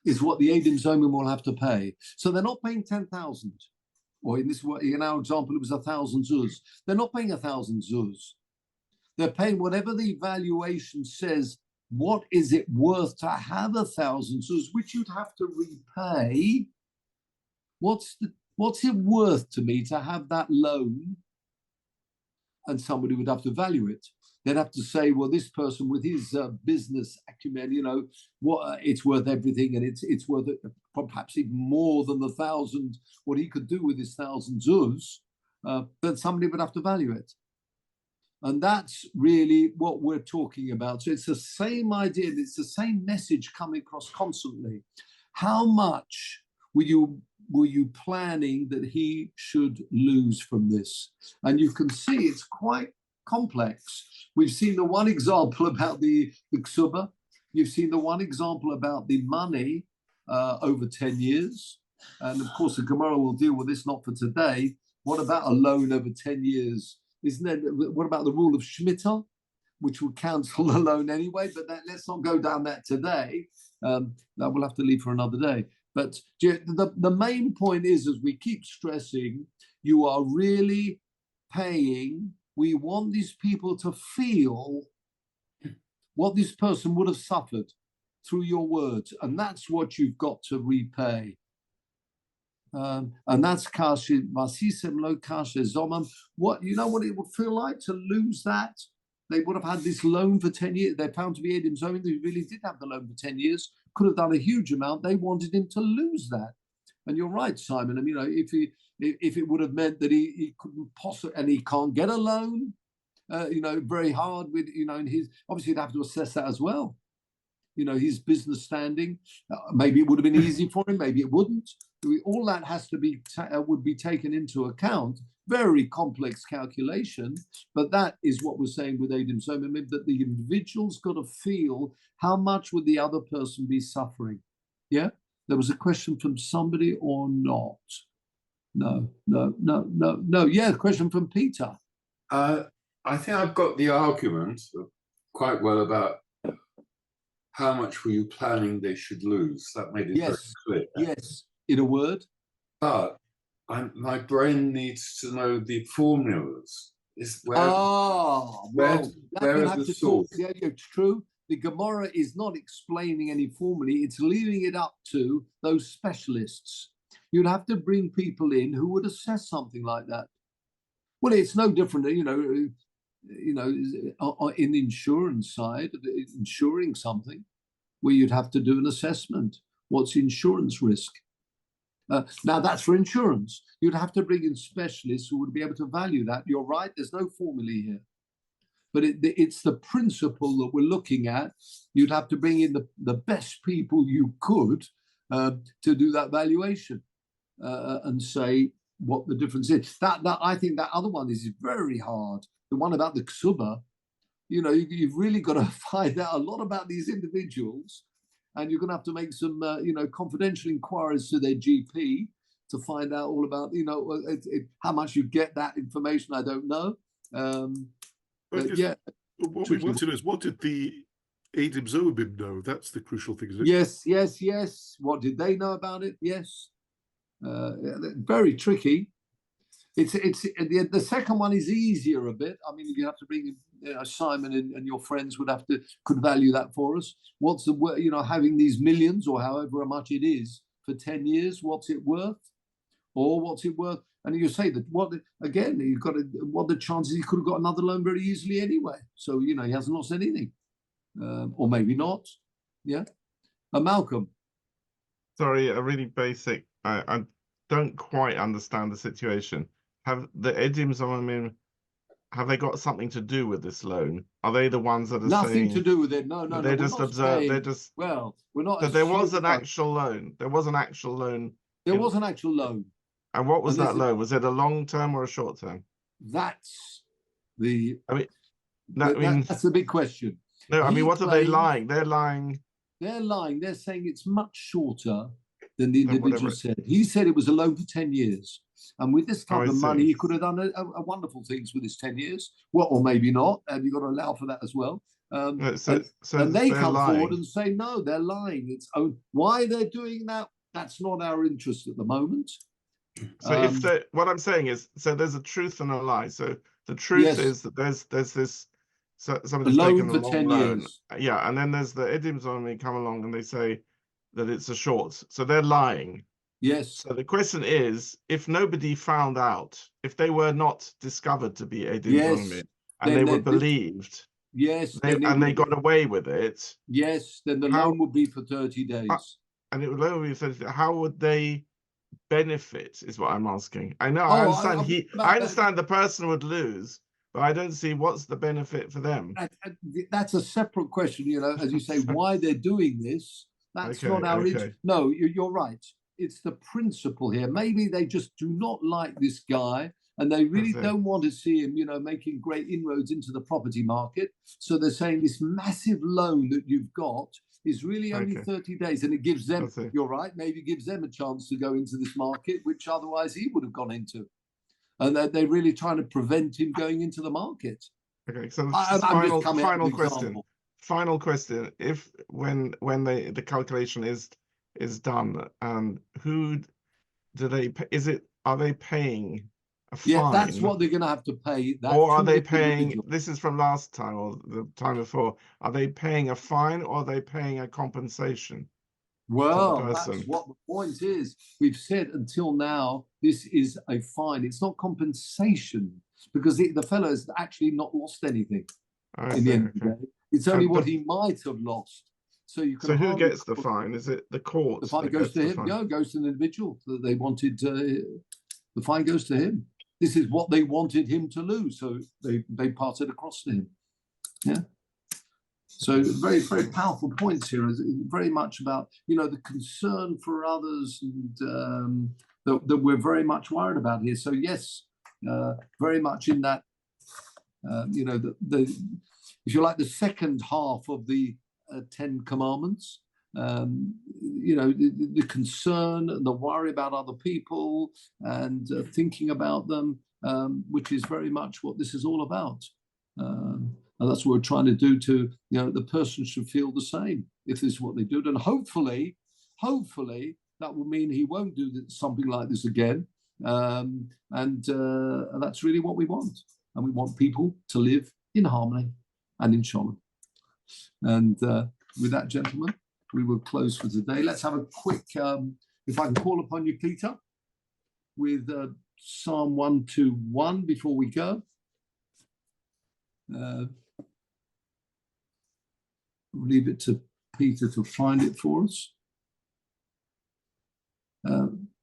is what the Eidim Zomermin will have to pay. So they're not paying 10,000, or in our example, it was 1,000 zuz. They're not paying 1,000 zuz. They're paying whatever the valuation says. What is it worth to have 1,000 zuz, which you'd have to repay? What's it worth to me to have that loan? And somebody would have to value it. They'd have to say, well, this person with his business acumen, it's worth everything, and it's worth it, perhaps even more than the 1,000, what he could do with his 1,000 zuz, but somebody would have to value it. And that's really what we're talking about. So it's the same idea, it's the same message coming across constantly. How much were you planning that he should lose from this? And you can see it's quite complex. We've seen the one example about the ksuba. You've seen the one example about the money. over 10 years. And of course, the Gemara will deal with this, not for today. What about a loan over 10 years? Isn't there, what about the rule of Shemitah, which will cancel the loan anyway? But let's not go down that today. That we'll have to leave for another day. But the main point is, as we keep stressing, you are really paying. We want these people to feel what this person would have suffered through your words. And that's what you've got to repay. And that's kasher masisem lo kasher zomam. What you know what it would feel like to lose that? They would have had this loan for 10 years. They're found to be Edim Zomim who really did have the loan for 10 years, could have done a huge amount. They wanted him to lose that. And you're right, Simon. I mean, if it would have meant that he couldn't possibly, and he can't get a loan, very hard with, and his, obviously you'd have to assess that as well. His business standing, maybe it would have been easy for him, maybe it wouldn't. All that has to be would be taken into account. Very complex calculation, but that is what we're saying with Edim Zomim, that the individual's got to feel how much would the other person be suffering. Yeah, there was a question from somebody or not? No. Yeah, question from Peter. I think I've got the argument quite well about how much were you planning they should lose. That made it very clear. Yes, in a word. But my brain needs to know the formulas. Where are the source? Yeah, it's true. The Gemara is not explaining any formulae. It's leaving it up to those specialists. You'd have to bring people in who would assess something like that. Well, it's no different, in the insurance side, insuring something, where you'd have to do an assessment. What's insurance risk? Now, that's for insurance. You'd have to bring in specialists who would be able to value that. You're right, there's no formula here. But it's the principle that we're looking at. You'd have to bring in the best people you could to do that valuation and say what the difference is. That I think that other one is very hard. The one about the ksuba, you've really got to find out a lot about these individuals. And you're going to have to make some, confidential inquiries to their GP to find out all about, how much you get that information. I don't know. What we want to know is, what did the Edim Zomim know? That's the crucial thing, isn't it? Yes. What did they know about it? Yes. Very tricky. It's the second one is easier a bit. I mean, you have to bring in Simon and your friends could value that for us. What's the having these millions or however much it is for 10 years? What's it worth? Or what's it worth? And you say that what the chances he could have got another loan very easily anyway. So he hasn't lost anything, or maybe not. Yeah, Malcolm. Sorry, a really basic. I don't quite understand the situation. Have the Edim Zomim, have they got something to do with this loan? Are they the ones that are nothing to do with it? No. They just observe. They just. Well, we're not. So there was an actual loan. There was an actual loan. There was an actual loan. And what was that loan? Was it a long term or a short term? That's the. That's the big question. No, what are they lying? They're lying. They're lying. They're saying it's much shorter than the individual said. He said it was a loan for 10 years. And with this type of money, he could have done a wonderful things with his 10 years. Well, or maybe not. And you've got to allow for that as well. And they come forward and say, no, they're lying. It's why they're doing that, that's not our interest at the moment. So what I'm saying is, so there's a truth and a lie. So the truth is that there's this, so somebody's taken a long 10 loan. Years. Yeah, and then there's the Edim Zomim come along and they say that it's a short. So they're lying. Yes. So the question is, if nobody found out, if they were not discovered to be Edim Zomim, and they were believed, they got away with it. Yes, then the loan would be for 30 days. And it would only be 30 days. How would they benefit, is what I'm asking. I know, I understand I understand the person would lose, but I don't see what's the benefit for them. That's a separate question, as you say, why they're doing this. That's not our interest. No, you're right. It's the principle here. Maybe they just do not like this guy and they really don't want to see him, making great inroads into the property market. So they're saying this massive loan that you've got is really only 30 days, and it gives them, you're right, maybe gives them a chance to go into this market, which otherwise he would have gone into. And they're really trying to prevent him going into the market. Okay, so final question. If when the calculation is done, and who do they pay? Are they paying a fine? Yeah, that's what they're going to have to pay. Or are they paying? This is from last time or the time before. Are they paying a fine or are they paying a compensation? Well, that's what the point is. We've said until now, this is a fine. It's not compensation because the fellow has actually not lost anything in the end of the day. It's only what he might have lost. So you can. So who gets the fine? Is it the court? The fine goes to him. No, it goes to the individual that they wanted. The fine goes to him. This is what they wanted him to lose, so they pass it across to him. Yeah. So very, very powerful points here. Very much about, the concern for others and that we're very much worried about here. So yes, very much in that, if you like, the second half of the 10 Commandments, the concern and the worry about other people and thinking about them, which is very much what this is all about. And that's what we're trying to do to, the person should feel the same if this is what they do. And hopefully that will mean he won't do something like this again. And that's really what we want. And we want people to live in harmony and in shalom. And with that, gentlemen, we will close for today. Let's have a quick, if I can call upon you, Peter, with Psalm 121 before we go. Leave it to Peter to find it for us.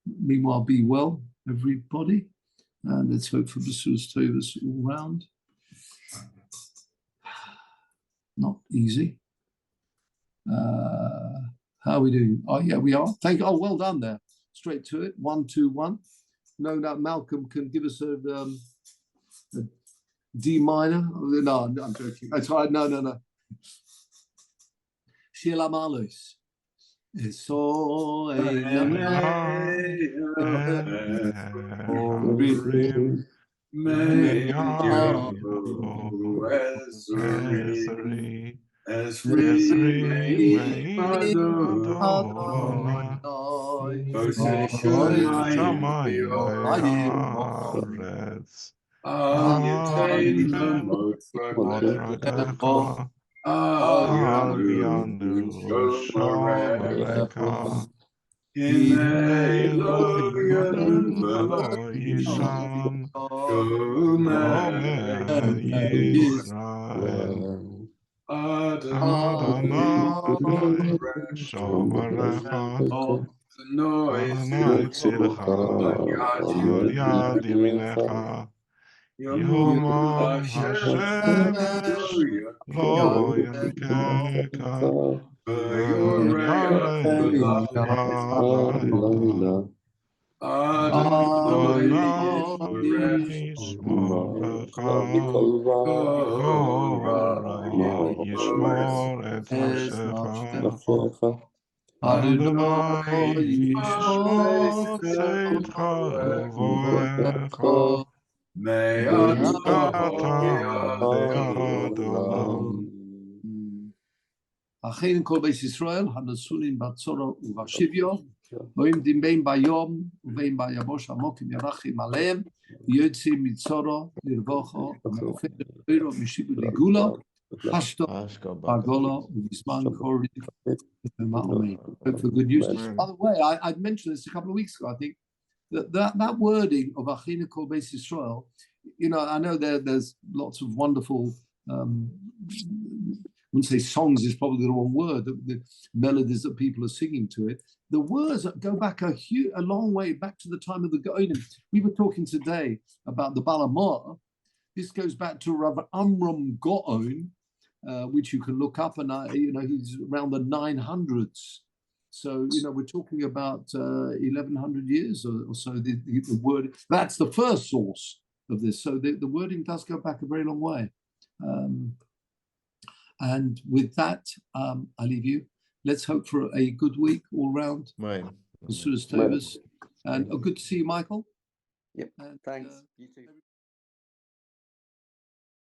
Meanwhile, be well, everybody. And let's hope for B'suras Tovos all round. Not easy. How are we doing? Oh, yeah, we are. Thank you. Oh, well done there. Straight to it. 1, 2, 1. No, that Malcolm can give us a D minor. No, I'm joking. That's right. No. Sheila Malus. So Achein kol beis Yisrael hanasulim batzoro uvashivyo voim dimbein bayom uveim bayabosh amokim yarachim aleim yotzim mitzoro lirvocho v'ofero mishibu ligula hashto bagola uvisman kori ma'omei. Hope for good news. By the way, I mentioned this a couple of weeks ago. I think that wording of Achein kol beis Yisrael, I know there's lots of wonderful. I wouldn't say songs is probably the wrong word, the melodies that people are singing to it. The words go back a long way back to the time of the Goïnim. We were talking today about the Balamah. This goes back to Rav Amram Gaon, which you can look up, and he's around the 900s. So we're talking about 1100 years or so. The word, that's the first source of this. So the wording does go back a very long way. And with that, I leave you. let's hope for a good week all round. Right. And good to see you, Michael. Yep. And, Thanks. You too.